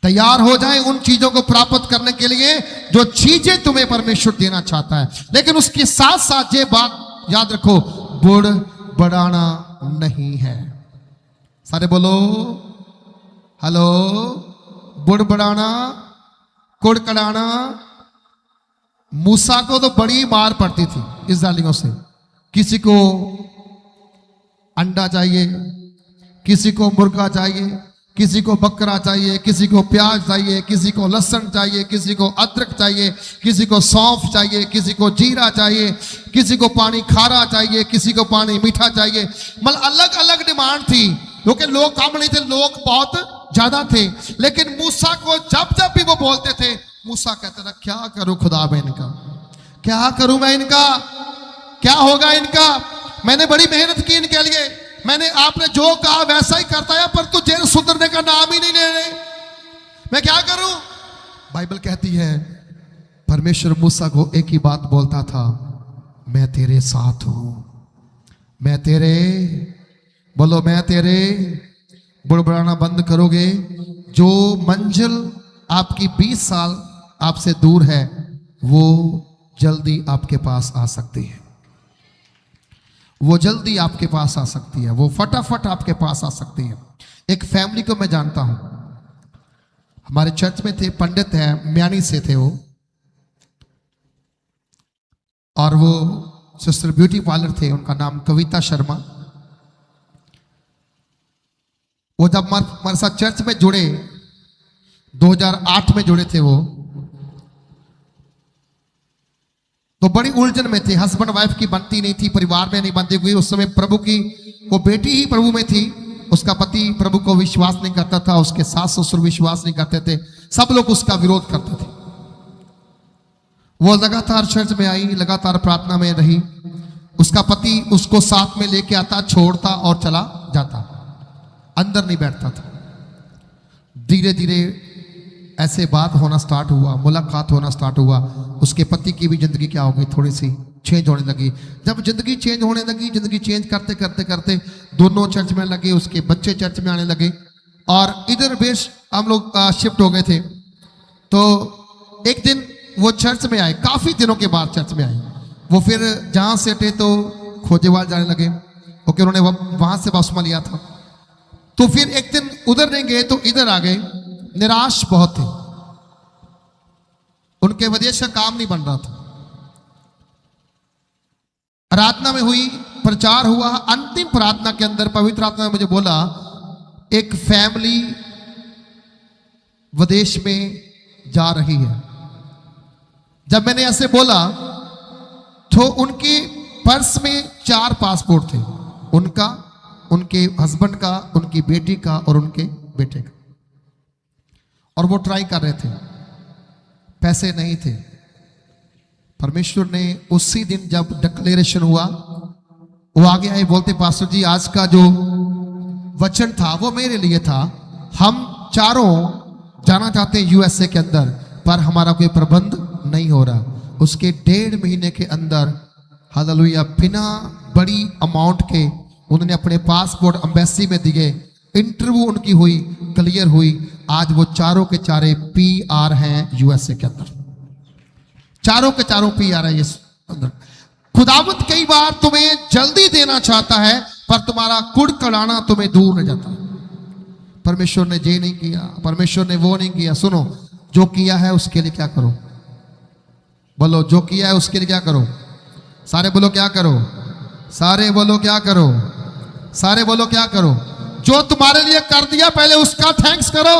तैयार हो जाए उन चीजों को प्राप्त करने के लिए जो चीजें तुम्हें परमेश्वर देना चाहता है। लेकिन उसके साथ साथ ये बात याद रखो, बुढ़ बढ़ाना नहीं है। सारे बोलो हेलो, बुढ़ बढ़ाना, कुड़ कड़ाना। मूसा को तो बड़ी मार पड़ती थी इस्राएलियों से। किसी को अंडा चाहिए, किसी को मुर्गा चाहिए, किसी को बकरा चाहिए, किसी को प्याज चाहिए, किसी को लहसुन चाहिए, किसी को अदरक चाहिए, किसी को सौंफ चाहिए, किसी को जीरा चाहिए, किसी को पानी खारा चाहिए, किसी को पानी मीठा चाहिए। मतलब अलग अलग डिमांड थी, क्योंकि लोग कम नहीं थे, लोग बहुत ज्यादा थे। लेकिन मूसा को जब जब भी वो बोलते थे, मूसा कहता था क्या करूं खुदा मैं इनका, क्या करूं मैं इनका, क्या होगा इनका। मैंने बड़ी मेहनत की इनके लिए, मैंने आपने जो कहा वैसा ही करता है, पर तुझे सुधरने का नाम ही नहीं ले रहे, मैं क्या करूं। बाइबल कहती है परमेश्वर मूसा को एक ही बात बोलता था, मैं तेरे साथ हूं, मैं तेरे, बोलो मैं तेरे। बुड़बुड़ाना बंद करोगे। जो मंजिल आपकी 20 साल आपसे दूर है, वो जल्दी आपके पास आ सकती है, वो जल्दी आपके पास आ सकती है, वो फटाफट आपके पास आ सकती है। एक फैमिली को मैं जानता हूं, हमारे चर्च में थे, पंडित है, म्यानी से थे वो, और वो सिस्टर ब्यूटी पार्लर थे, उनका नाम कविता शर्मा। वो जब हमारे साथ चर्च में जुड़े, 2008 में जुड़े थे वो, तो बड़ी उलझन में थे, हस्बैंड वाइफ की बनती नहीं थी, परिवार में नहीं बनती हुई। उस समय प्रभु की वो बेटी ही प्रभु में थी, उसका पति प्रभु को विश्वास नहीं करता था, उसके सास ससुर विश्वास नहीं करते थे, सब लोग उसका विरोध करते थे। वो लगातार चर्च में आई, लगातार प्रार्थना में रही, उसका पति उसको साथ में लेके आता, छोड़ता और चला जाता, अंदर नहीं बैठता था। धीरे धीरे ऐसे बात होना स्टार्ट हुआ, मुलाकात होना स्टार्ट हुआ, उसके पति की भी जिंदगी क्या हो गई, थोड़ी सी चेंज होने लगी। जब जिंदगी चेंज होने लगी, जिंदगी चेंज करते करते करते दोनों चर्च में लगे, उसके बच्चे चर्च में आने लगे, और इधर बेश हम लोग शिफ्ट हो गए थे। तो एक दिन वो चर्च में आए, काफी दिनों के बाद चर्च में आए वो। फिर जहां से हटे तो खोजेवाल जाने लगे, ओके, उन्होंने वहां से बसमा लिया था। तो फिर एक दिन उधर नहीं गए तो इधर आ गए, निराश बहुत थे, उनके वजह से काम नहीं बन रहा था। प्रार्थना में हुई, प्रचार हुआ, अंतिम प्रार्थना के अंदर पवित्र आत्मा ने मुझे बोला एक फैमिली विदेश में जा रही है। जब मैंने ऐसे बोला तो उनके पर्स में 4 पासपोर्ट थे, उनका, उनके हस्बैंड का, उनकी बेटी का और उनके बेटे का, और वो ट्राई कर रहे थे, पैसे नहीं थे। परमेश्वर ने उसी दिन जब डिक्लेरेशन हुआ, वो आगे आए, बोलते पास्टर जी आज का जो वचन था वो मेरे लिए था, हम चारों जाना चाहते हैं यूएसए के अंदर, पर हमारा कोई प्रबंध नहीं हो रहा। उसके 1.5 महीने के अंदर हालेलुया बिना बड़ी अमाउंट के उन्होंने अपने पासपोर्ट एम्बेसी में दिए, इंटरव्यू उनकी हुई, क्लियर हुई, आज वो चारों के चारे PR हैं यूएसए के अंदर, चारों के चारों PR है इस अंदर। खुदावंत कई बार तुम्हें जल्दी देना चाहता है, पर तुम्हारा कुड़कड़ाना तुम्हें दूर न जाता। परमेश्वर ने ये नहीं किया, परमेश्वर ने वो नहीं किया। सुनो, जो किया है उसके लिए क्या करो, बोलो जो किया है उसके लिए क्या करो, सारे बोलो क्या करो, सारे बोलो क्या करो, सारे बोलो क्या करो। जो तुम्हारे लिए कर दिया पहले उसका थैंक्स करो,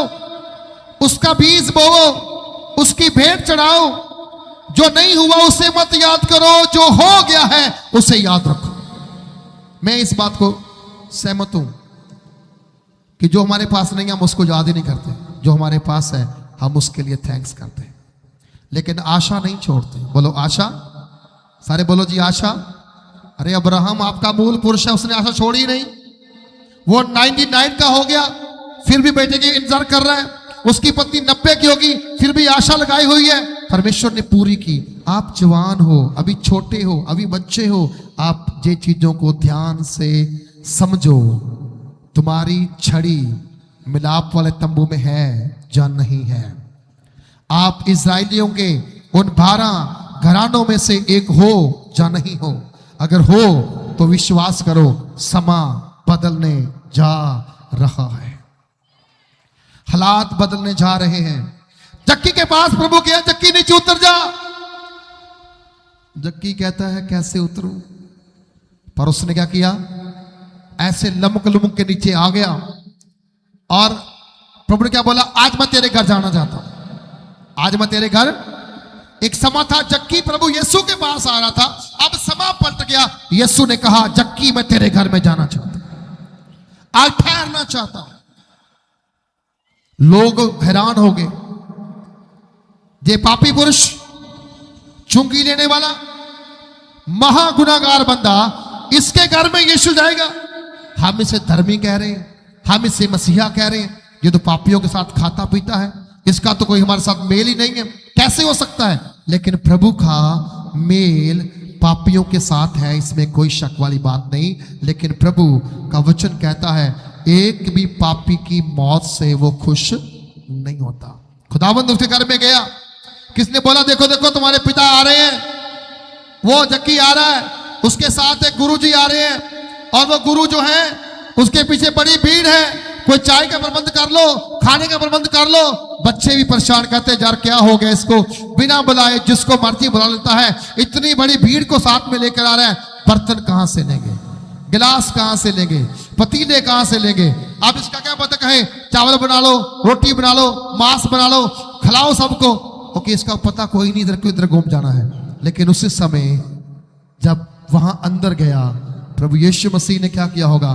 उसका बीज बोवो, उसकी भेंट चढ़ाओ। जो नहीं हुआ उसे मत याद करो, जो हो गया है उसे याद रखो। मैं इस बात को सहमत हूं कि जो हमारे पास नहीं हम उसको याद ही नहीं करते, जो हमारे पास है हम उसके लिए थैंक्स करते हैं, लेकिन आशा नहीं छोड़ते। बोलो आशा, सारे बोलो जी आशा। अरे अब्राहम आपका मूल पुरुष है, उसने आशा छोड़ी नहीं। वो 99 का हो गया, फिर भी बेटे की इंतजार कर रहा है। उसकी पत्नी 90 की होगी, फिर भी आशा लगाई हुई है, परमेश्वर ने पूरी की। आप जवान हो, अभी छोटे हो, अभी बच्चे हो, आप ये चीजों को ध्यान से समझो। तुम्हारी छड़ी मिलाप वाले तंबू में है या नहीं है। आप इजराइलियों के उन 12 घरानों में से एक हो या नहीं हो। अगर हो तो विश्वास करो, समा बदलने जा रहा है, हालात बदलने जा रहे हैं। जक्की के पास प्रभु गया, जक्की नीचे उतर जा। जक्की कहता है कैसे उतरूं, पर उसने क्या किया, ऐसे लमुक लमुक के नीचे आ गया और प्रभु ने क्या बोला, आज मैं तेरे घर जाना चाहता हूं, आज मैं तेरे घर। एक समा था जक्की प्रभु यीशु के पास आ रहा था, अब समा पलट गया। यीशु ने कहा, जक्की मैं तेरे घर में जाना चाहता हूं, आज ठहरना चाहता हूं। लोग हैरान हो गए, ये पापी पुरुष, चुंगी लेने वाला, महागुनाहगार बंदा, इसके घर में यीशु जाएगा। हम इसे धर्मी कह रहे हैं, हम इसे मसीहा कह रहे हैं, ये तो पापियों के साथ खाता पीता है, इसका तो कोई हमारे साथ मेल ही नहीं है, कैसे हो सकता है? लेकिन प्रभु का मेल पापियों के साथ है, इसमें कोई शक वाली बात नहीं। लेकिन प्रभु का वचन कहता है, एक भी पापी की मौत से वो खुश नहीं होता। खुदावंद उसके घर में गया, किसने बोला, देखो देखो तुम्हारे पिता आ रहे हैं, वो जक्की आ रहा है, उसके साथ एक गुरुजी आ रहे हैं, और वो गुरु जो है उसके पीछे बड़ी भीड़ है, कोई चाय का प्रबंध कर लो, खाने का प्रबंध कर लो। बच्चे भी परेशान करते हैं, यार क्या हो गया इसको, बिना बुलाए जिसको मर्जी बुला लेता है, इतनी बड़ी भीड़ को साथ में लेकर आ रहा है, बर्तन कहां से लेंगे, गिलास कहां से लेंगे, पतीले कहां से लेंगे? अब इसका क्या पता, कहे चावल बना लो, रोटी बना लो, मांस बना लो, खिलाओ सबको, ओके, इसका पता कोई नहीं, इधर को इधर घूम जाना है। लेकिन उसी समय जब वहां अंदर गया, प्रभु यीशु मसीह ने क्या किया होगा,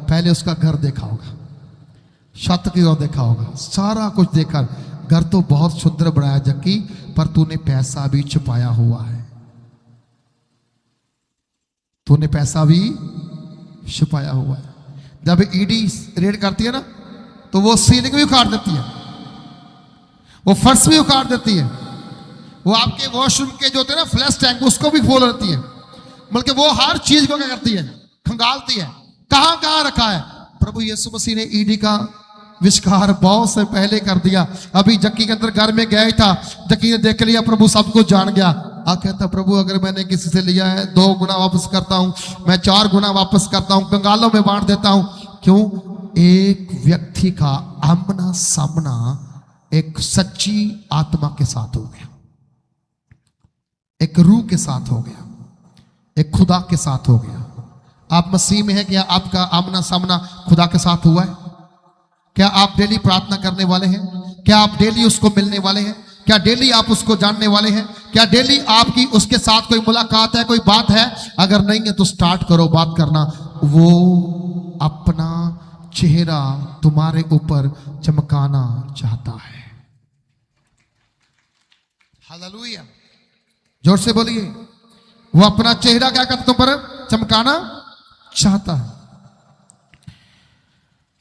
पहले उसका घर देखा होगा, छत की ओर देखा होगा, सारा कुछ देखा, घर तो बहुत सुंदर बनाया जक्की, पर तूने पैसा भी छुपाया हुआ है, तूने पैसा भी छुपाया हुआ है। जब ईडी रेड करती है ना, तो वो सीलिंग भी उखाड़ देती है, वो फर्श भी उखाड़ देती है, वो आपके वॉशरूम के जो होते हैं ना फ्लैश टैंक, उसको भी खोल देती है, बल्कि वो हर चीज को क्या करती है, खंगालती है, कहां कहां रखा है। प्रभु यीशु मसीह ने ईडी का विष्कार बहुत से पहले कर दिया। अभी जक्की के अंदर घर में गया ही था, जक्की ने देख लिया, प्रभु सब कुछ जान गया। आ कहता, प्रभु अगर मैंने किसी से लिया है 2 गुना वापस करता हूं, मैं 4 गुना वापस करता हूं, कंगालों में बांट देता हूं। क्यों? एक व्यक्ति का आमना सामना एक सच्ची आत्मा के साथ हो गया, एक रूह के साथ हो गया, एक खुदा के साथ हो गया। आप मसीह में हैं, क्या आपका आमना सामना खुदा के साथ हुआ है? क्या आप डेली प्रार्थना करने वाले हैं? क्या आप डेली उसको मिलने वाले हैं? क्या डेली आप उसको जानने वाले हैं? क्या डेली आपकी उसके साथ कोई मुलाकात है, कोई बात है? अगर नहीं है तो स्टार्ट करो बात करना। वो अपना चेहरा तुम्हारे ऊपर चमकाना चाहता है। हालेलुया, जोर से बोलिए। वो अपना चेहरा क्या करता तुम पर चमकाना चाहता है।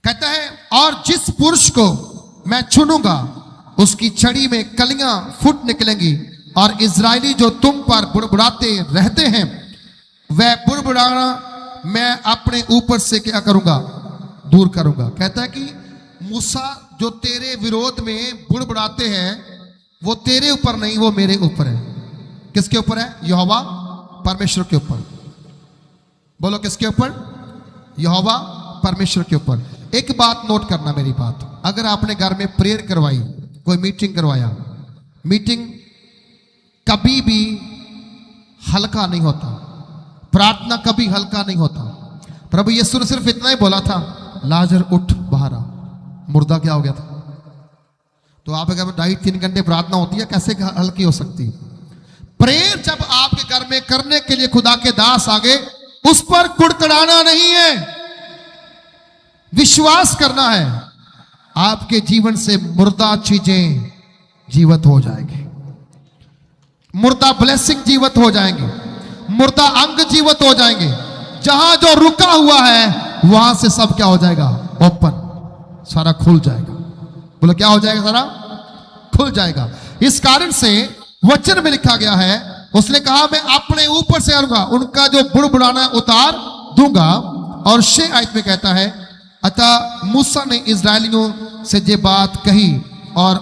कहता है, और जिस पुरुष को मैं चुनूंगा उसकी छड़ी में कलियां फूट निकलेंगी, और इजरायली जो तुम पर बुड़बुड़ाते रहते हैं, वह बुड़बुड़ाना मैं अपने ऊपर से क्या करूंगा, दूर करूंगा। कहता है कि मूसा जो तेरे विरोध में बुड़बुड़ाते हैं, वो तेरे ऊपर नहीं, वो मेरे ऊपर है। किसके ऊपर है? यहोवा परमेश्वर के ऊपर। बोलो किसके ऊपर? यहोवा परमेश्वर के ऊपर। एक बात नोट करना, मेरी बात, अगर आपने घर में प्रेयर करवाई, कोई मीटिंग करवाया, मीटिंग कभी भी हल्का नहीं होता, प्रार्थना कभी हल्का नहीं होता। प्रभु यीशु ने सिर्फ इतना ही बोला था, लाजर उठ बाहर आ, मुर्दा क्या हो गया था। तो आप अगर 2.5-3 घंटे प्रार्थना होती है, कैसे हल्की हो सकती है? प्रेयर जब आपके घर में करने के लिए खुदा के दास आगे, उस पर कुड़कुड़ाना नहीं है, विश्वास करना है। आपके जीवन से मुर्दा चीजें जीवित हो जाएंगी, मुर्दा ब्लेसिंग जीवित हो जाएंगे, मुर्दा अंग जीवित हो जाएंगे। जहां जो रुका हुआ है वहां से सब क्या हो जाएगा, ओपन, सारा खुल जाएगा। बोलो क्या हो जाएगा? सारा खुल जाएगा। इस कारण से वचन में लिखा गया है, उसने कहा मैं अपने ऊपर से आऊंगा, उनका जो बुड़बुड़ाना उतार दूंगा। और 6 आयत में कहता है, अतः मूसा ने इजरायलियों से ये बात कही, और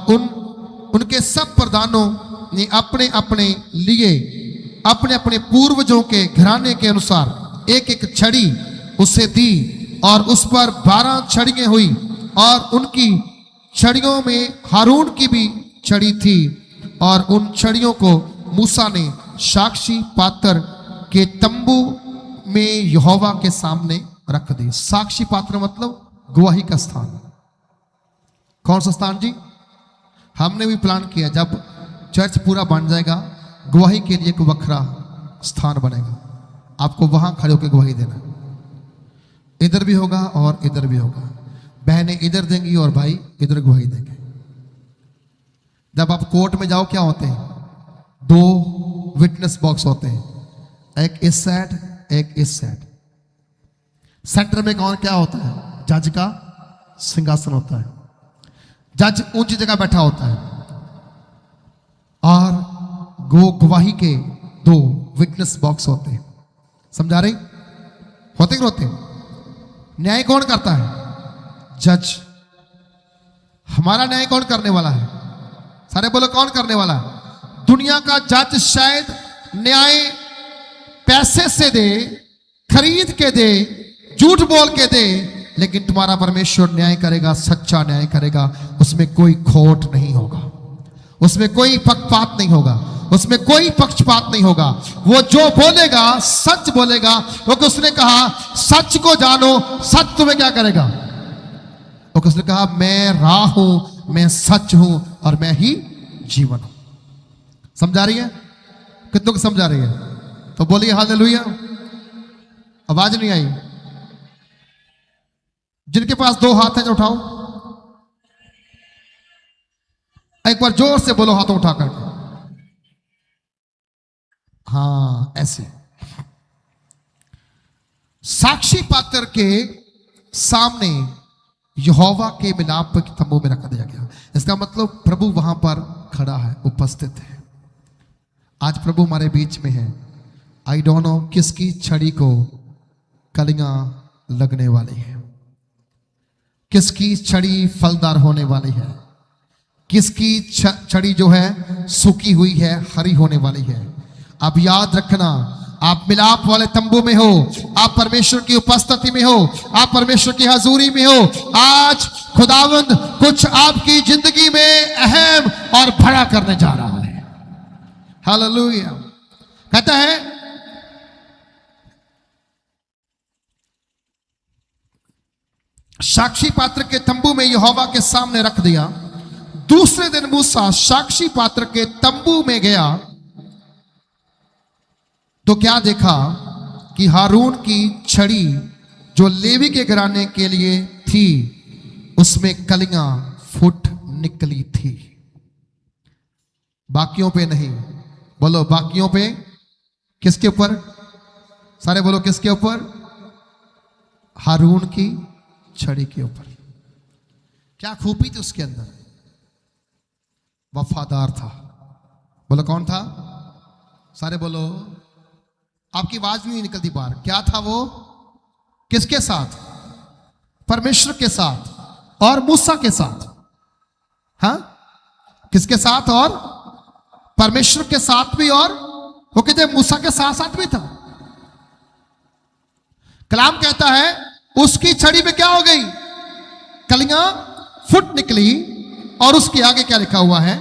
उनके सब प्रधानों ने अपने अपने लिए अपने अपने पूर्वजों के घराने के अनुसार एक एक छड़ी उसे दी, और उस पर 12 छड़ियां हुई, और उनकी छड़ियों में हारून की भी छड़ी थी। और उन छड़ियों को मूसा ने साक्षी पात्र के तंबू में यहोवा के सामने रख दी। साक्षी पात्र मतलब गवाही का स्थान, कौन सा स्थान जी? हमने भी प्लान किया, जब चर्च पूरा बन जाएगा गवाही के लिए एक वखरा स्थान बनेगा, आपको वहां खड़े होकर गवाही देना। इधर भी होगा और इधर भी होगा, बहनें इधर देंगी और भाई इधर गवाही देंगे। जब आप कोर्ट में जाओ क्या होते हैं? 2 विटनेस बॉक्स होते हैं, एक इस साइड एक इस साइड। सेंटर में कौन क्या होता है? जज का सिंहासन होता है, जज ऊंची जगह बैठा होता है और गवाही के 2 विटनेस बॉक्स होते हैं। समझा रही? होते कि होते? न्याय कौन करता है? जज। हमारा न्याय कौन करने वाला है? सारे बोलो कौन करने वाला है? दुनिया का जज शायद न्याय पैसे से दे, खरीद के दे, झूठ बोल के दे, लेकिन तुम्हारा परमेश्वर न्याय करेगा, सच्चा न्याय करेगा। उसमें कोई खोट नहीं होगा, उसमें कोई पक्षपात नहीं होगा, उसमें कोई पक्षपात नहीं होगा। वो जो बोलेगा सच बोलेगा, क्योंकि उसने कहा सच को जानो, सच तुम्हें क्या करेगा। क्योंकि उसने कहा मैं राह हूं, मैं सच हूं और मैं ही जीवन हूं। समझा रही है? कितनों को समझा रही है? तो बोलिए हालेलुया। आवाज नहीं आई? जिनके पास 2 हाथ है जो उठाओ, एक बार जोर से बोलो हाथों उठा करके। हाँ ऐसे। साक्षी पात्र के सामने यहोवा के मिलाप के तंबू में रख दिया गया। इसका मतलब प्रभु वहां पर खड़ा है, उपस्थित है। आज प्रभु हमारे बीच में है। आई डोंट नो किसकी छड़ी को कलियां लगने वाली है, किसकी छड़ी फलदार होने वाली है, किसकी छड़ी जो है सूखी हुई है, हरी होने वाली है। अब याद रखना, आप मिलाप वाले तंबू में हो, आप परमेश्वर की उपस्थिति में हो, आप परमेश्वर की हजूरी में हो। आज खुदावंद कुछ आपकी जिंदगी में अहम और बड़ा करने जा रहा है। हालेलुया। कहता है साक्षी पात्र के तंबू में यहोवा के सामने रख दिया। दूसरे दिन मूसा साक्षी पात्र के तंबू में गया तो क्या देखा कि हारून की छड़ी जो लेवी के घराने के लिए थी उसमें कलियां फूट निकली थी, बाकियों पे नहीं। बोलो बाकियों पे। किसके ऊपर? सारे बोलो किसके ऊपर? हारून की छड़ी के ऊपर। क्या खूबी थी उसके अंदर? वफादार था। बोलो कौन था? सारे बोलो। आपकी आवाज नहीं निकलती बाहर। क्या था वो? किसके साथ? परमेश्वर के साथ और मूसा के साथ। हाँ, किसके साथ? और परमेश्वर के साथ भी, और वो कहते मूसा के साथ साथ भी था। कलाम कहता है उसकी छड़ी में क्या हो गई? कलियां फुट निकली। और उसके आगे क्या लिखा हुआ है?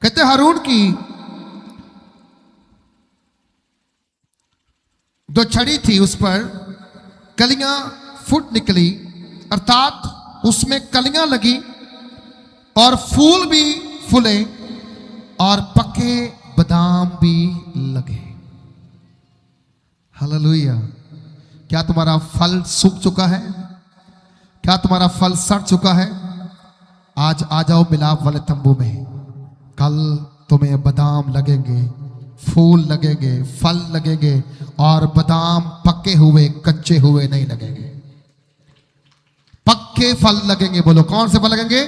कहते हारून की जो छड़ी थी उस पर कलियां फुट निकली, अर्थात उसमें कलियां लगी और फूल भी फूले और पके बादाम भी लगे। हालेलुया। क्या तुम्हारा फल सूख चुका है? क्या तुम्हारा फल सड़ चुका है? आज आ जाओ मिलाप वाले तंबू में। कल तुम्हें बादाम लगेंगे, फूल लगेंगे, फल लगेंगे और बादाम पके हुए कच्चे हुए नहीं लगेंगे, पक्के फल लगेंगे। बोलो कौन से फल लगेंगे?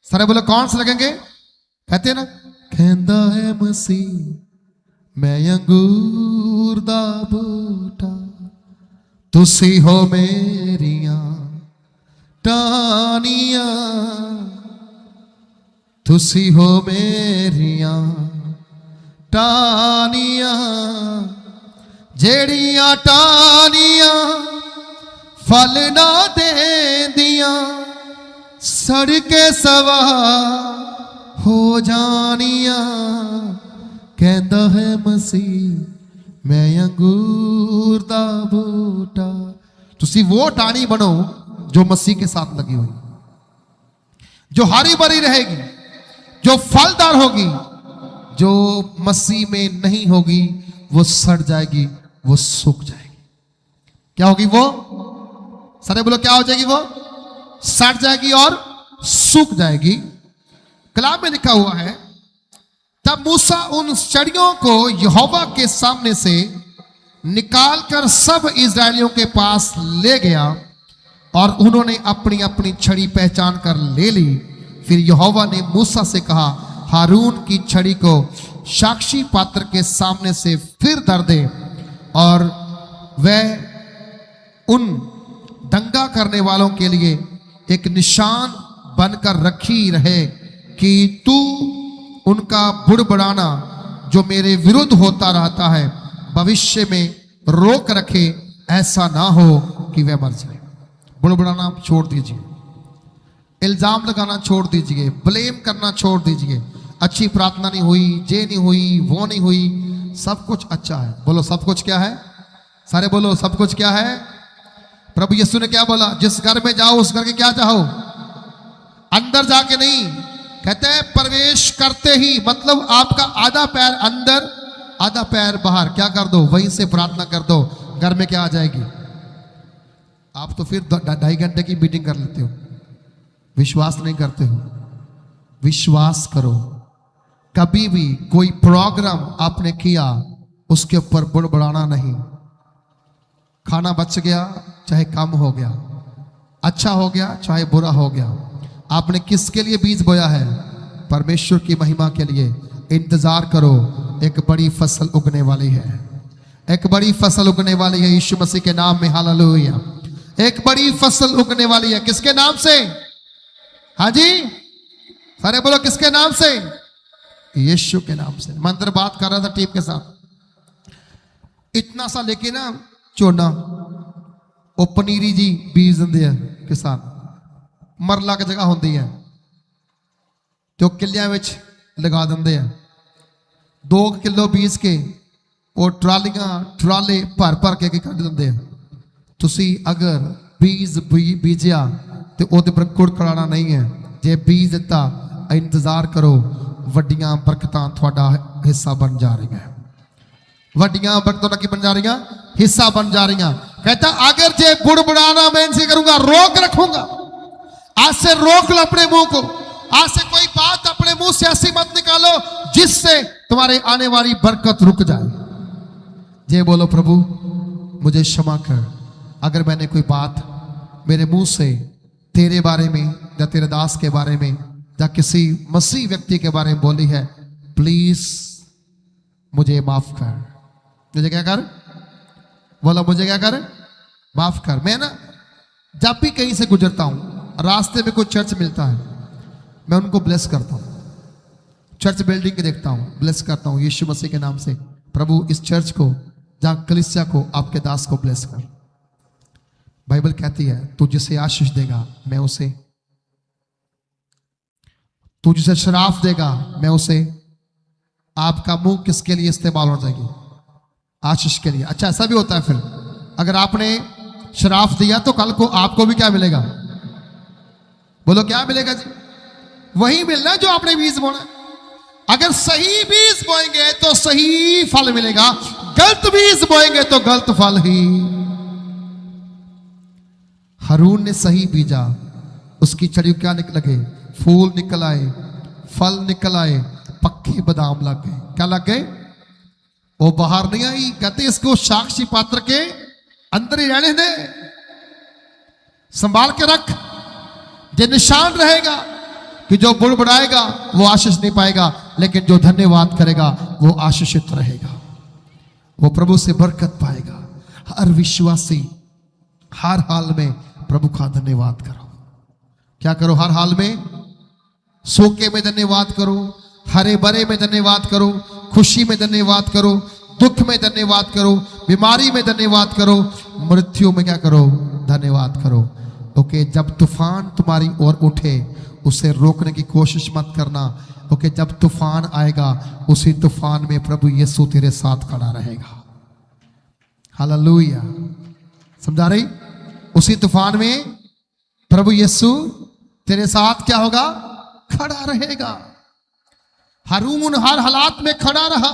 सारे बोलो कौन से लगेंगे? कहते ना, कहंदा है मसीह मैं अंगूर दा बूटा, तुसी हो मेरियां टानियां, तुसी हो मेरियां टानियां, जेड़ियां टानियां फल ना देंदियां, सड़ के सवा हो जानियां। कहंदा है मसीह मैं अंगूर दा बूटा। तुसी वो टाणी बनो जो मसीह के साथ लगी हुई। जो हरी भरी रहेगी, जो फलदार होगी, जो मसीह में नहीं होगी वो सड़ जाएगी, वो सूख जाएगी। क्या होगी वो? सारे बोलो क्या हो जाएगी? वो सड़ जाएगी और सूख जाएगी। कलाम में लिखा हुआ है, तब मूसा उन छड़ियों को यहोवा के सामने से निकालकर सब इस्राएलियों के पास ले गया और उन्होंने अपनी अपनी छड़ी पहचान कर ले ली। फिर यहोवा ने मूसा से कहा, हारून की छड़ी को साक्षी पात्र के सामने से फिर धर दे और वह उन दंगा करने वालों के लिए एक निशान बनकर रखी रहे कि तू उनका बुड़बुड़ाना जो मेरे विरुद्ध होता रहता है भविष्य में रोक रखे, ऐसा ना हो कि वह मर जाए। बुड़बुड़ाना छोड़ दीजिए, इल्जाम लगाना छोड़ दीजिए, ब्लेम करना छोड़ दीजिए। अच्छी प्रार्थना नहीं हुई, ये नहीं हुई, वो नहीं हुई, सब कुछ अच्छा है। बोलो सब कुछ क्या है? सारे बोलो सब कुछ क्या है? प्रभु यीशु ने क्या बोला? जिस घर में जाओ उस घर के क्या चाहो? अंदर जाके नहीं, कहते हैं प्रवेश करते ही, मतलब आपका आधा पैर अंदर आधा पैर बाहर, क्या कर दो? वहीं से प्रार्थना कर दो, घर में क्या आ जाएगी? आप तो फिर 2.5 घंटे की मीटिंग कर लेते हो, विश्वास नहीं करते हो। विश्वास करो, कभी भी कोई प्रोग्राम आपने किया उसके ऊपर बुड़बुड़ाना नहीं। खाना बच गया चाहे कम हो गया, अच्छा हो गया चाहे बुरा हो गया, आपने किसके लिए बीज बोया है? परमेश्वर की महिमा के लिए। इंतजार करो, एक बड़ी फसल उगने वाली है, एक बड़ी फसल उगने वाली है यीशु मसीह के नाम में। हालेलुया। एक बड़ी फसल उगने वाली है, किसके नाम से? हाँ जी, सारे बोलो किसके नाम से? यीशु के नाम से। मैं अंदर बात कर रहा था टीम के साथ, इतना सा लेके ना झोना ਉਹ ਪਨੀਰੀ जी बीज ਦਿੰਦੇ ਆ किसान, ਮਰਲਾ की जगह ਹੁੰਦੀ ਹੈ ਤੇ ਉਹ ਕਿੱਲਿਆਂ ਵਿੱਚ ਲਗਾ ਦਿੰਦੇ ਆ। 2 किलो बीज के ਉਹ ਟਰਾਲੀਆਂ ਟਰਾਲੇ ਭਰ ਕੇ ਕੱਢ ਦਿੰਦੇ ਆ। ਤੁਸੀਂ ਅਗਰ बीज ਬੀਜਿਆ ਤੇ ਉਹਦੇ ਪਰ ਕੁੜਕੜਾਣਾ ਨਹੀਂ ਹੈ। ਜੇ बीज ਦਿੱਤਾ, ਇੰਤਜ਼ਾਰ ਕਰੋ, ਵੱਡੀਆਂ ਬਰਕਤਾਂ ਤੁਹਾਡਾ ਹਿੱਸਾ ਬਣ ਜਾ ਰਹੀਆਂ। ਵੱਡੀਆਂ बरकतों की बन जा रही, हिस्सा बन जा रही। कहता अगर जे बुड़बुड़ाना मैं इनसे करूंगा, रोक रखूंगा। आज से रोक लो अपने मुंह को, आज से कोई बात अपने मुंह से ऐसी मत निकालो जिससे तुम्हारे आने वाली बरकत रुक जाए। जे बोलो प्रभु मुझे क्षमा कर, अगर मैंने कोई बात मेरे मुंह से तेरे बारे में या तेरे दास के बारे में या किसी मसीह व्यक्ति के बारे में बोली है, प्लीज मुझे माफ कर। मुझे क्या कर? बोला मुझे क्या कर? माफ कर। मैं ना जब भी कहीं से गुजरता हूं, रास्ते में कोई चर्च मिलता है, मैं उनको ब्लेस करता हूं। चर्च बिल्डिंग के देखता हूं, ब्लेस करता हूं यीशु मसीह के नाम से। प्रभु इस चर्च को, जहां कलीसिया को, आपके दास को ब्लेस कर। बाइबल कहती है तू जिसे आशीष देगा मैं उसे, तू जिसे शराफ देगा मैं उसे। आपका मुंह किसके लिए इस्तेमाल हो जाएगी? आशीष के लिए। अच्छा ऐसा भी होता है, फिर अगर आपने शराफ दिया तो कल को आपको भी क्या मिलेगा? बोलो क्या मिलेगा जी? वही मिलना जो आपने बीज बोना। अगर सही बीज बोएंगे तो सही फल मिलेगा, गलत बीज बोएंगे तो गलत फल ही। हारून ने सही बीजा, उसकी छड़ी क्या निकल गए? फूल निकल आए, फल निकल आए, पक्के बादाम लग गए। क्या लग गए? वो बाहर नहीं आई। कहते इसको साक्षी पात्र के अंदर ही रहने दे, संभाल के रख। ये निशान रहेगा कि जो बुड़बुड़ाएगा वो आशीष नहीं पाएगा, लेकिन जो धन्यवाद करेगा वो आशीषित रहेगा, वो प्रभु से बरकत पाएगा। हर विश्वासी हर हाल में प्रभु का धन्यवाद करो। क्या करो? हर हाल में, सोके में धन्यवाद करो, हरे भरे में धन्यवाद करो, खुशी में धन्यवाद करो, दुख में धन्यवाद करो, बीमारी में धन्यवाद करो, मृत्यु में क्या करो? धन्यवाद करो। ओके, जब तूफान तुम्हारी ओर उठे उसे रोकने की कोशिश मत करना। ओके, जब तूफान आएगा उसी तूफान में प्रभु यीशु तेरे साथ खड़ा रहेगा। हालेलुया। समझा रही? उसी तूफान में प्रभु यीशु तेरे साथ क्या होगा? खड़ा रहेगा। हारून हर हालात में खड़ा रहा।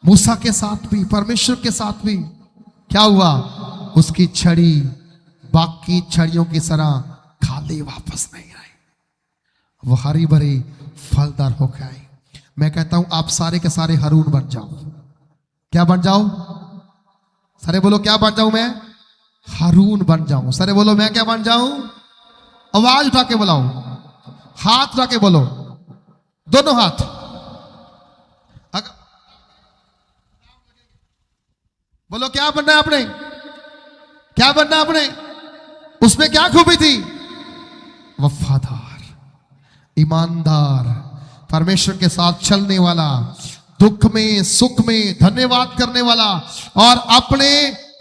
मूसा के साथ भी, परमेश्वर के साथ भी क्या हुआ? उसकी छड़ी बाकी छड़ियों की तरह खाली वापस नहीं आई, वो हरी भरी फलदार होकर आई। मैं कहता हूं आप सारे के सारे हारून बन जाओ। क्या बन जाओ? सारे बोलो क्या बन जाऊं? मैं हारून बन जाऊं। सारे बोलो मैं क्या बन जाऊं? आवाज उठा के बुलाओ, हाथ उठा के बोलो, दोनों हाथ। बोलो क्या बनना है आपने? क्या बनना है आपने? उसमें क्या खूबी थी? वफादार, ईमानदार, परमेश्वर के साथ चलने वाला, दुख में सुख में धन्यवाद करने वाला और अपने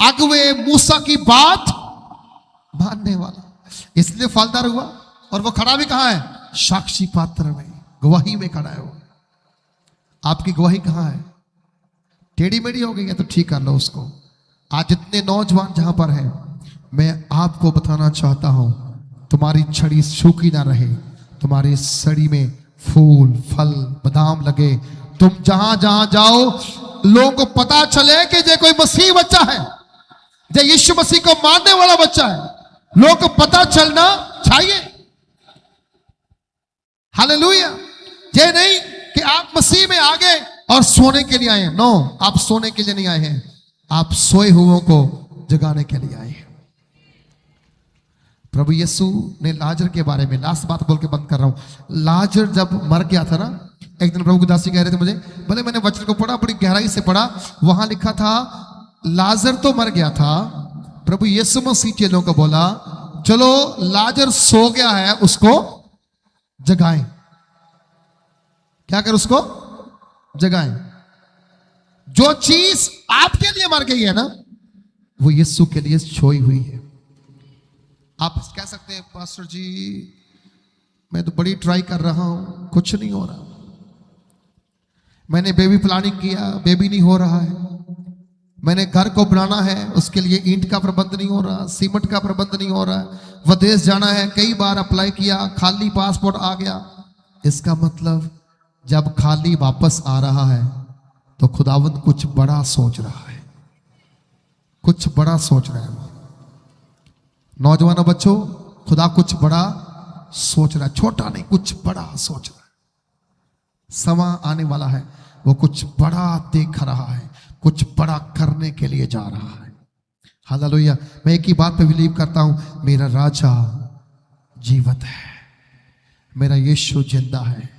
अगुए मूसा की बात मानने वाला। इसलिए फलदार हुआ। और वो खड़ा भी कहां है? साक्षी पात्र में, गवाही में खड़ा है वो। आपकी गवाही कहां है? टेढ़ी मेढ़ी हो गई है तो ठीक कर लो उसको। आज जितने नौजवान जहां पर हैं, मैं आपको बताना चाहता हूं, तुम्हारी छड़ी सूखी ना रहे, तुम्हारी सड़ी में फूल फल बादाम लगे। तुम जहां जहां जाओ लोगों को पता चले कि ये कोई मसीह बच्चा है, ये यीशु मसीह को मानने वाला बच्चा है। लोगों को पता चलना चाहिए। हालेलुया। ये नहीं कि आप मसीह में आ गए और सोने के लिए आए हैं। नो, आप सोने के लिए नहीं आए हैं, आप सोए हुओं को जगाने के लिए आए हैं। प्रभु यीशु ने लाजर के बारे में, लास्ट बात बोल के बंद कर रहा हूं। लाजर जब मर गया था ना, एक दिन प्रभु दासी कह रहे थे मुझे, भले मैंने वचन को पढ़ा, बड़ी गहराई से पढ़ा, वहां लिखा था लाजर तो मर गया था। प्रभु यीशु मसीह चेलों को बोला चलो लाजर सो गया है, उसको जगाएं। क्या कर? उसको जगाएं। जो चीज आपके लिए मर गई है ना, वो यीशु के लिए सोई हुई है। आप कह सकते हैं पास्टर जी मैं तो बड़ी ट्राई कर रहा हूं, कुछ नहीं हो रहा। मैंने बेबी प्लानिंग किया, बेबी नहीं हो रहा है। मैंने घर को बनाना है, उसके लिए ईंट का प्रबंध नहीं हो रहा, सीमेंट का प्रबंध नहीं हो रहा, विदेश जाना है, कई बार अप्लाई किया, खाली पासपोर्ट आ गया। इसका मतलब जब खाली वापस आ रहा है तो खुदावंद कुछ बड़ा सोच रहा है, कुछ बड़ा सोच रहा है। नौजवानों बच्चों, खुदा कुछ बड़ा सोच रहा है, छोटा नहीं, कुछ बड़ा सोच रहा है। समय आने वाला है, वो कुछ बड़ा देख रहा है, कुछ बड़ा करने के लिए जा रहा है। हालेलुया। मैं एक ही बात पे बिलीव करता हूं, मेरा राजा जीवित है, मेरा यीशु जिंदा है।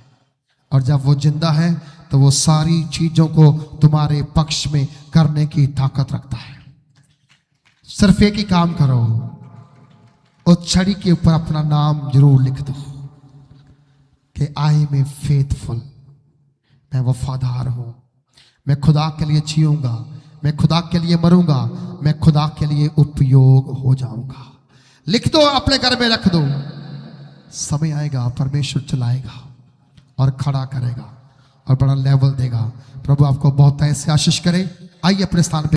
और जब वो जिंदा है तो वो सारी चीजों को तुम्हारे पक्ष में करने की ताकत रखता है। सिर्फ एक ही काम करो, उस छड़ी के ऊपर अपना नाम जरूर लिख दो कि आई एम फेथफुल, मैं वफादार हूं, मैं खुदा के लिए जिऊंगा, मैं खुदा के लिए मरूंगा, मैं खुदा के लिए उपयोग हो जाऊंगा। लिख दो, अपने घर में रख दो। समय आएगा परमेश्वर चलाएगा और खड़ा करेगा और बड़ा लेवल देगा। प्रभु आपको बहुत ऐसे आशीष करे। आइए अपने स्थान पे।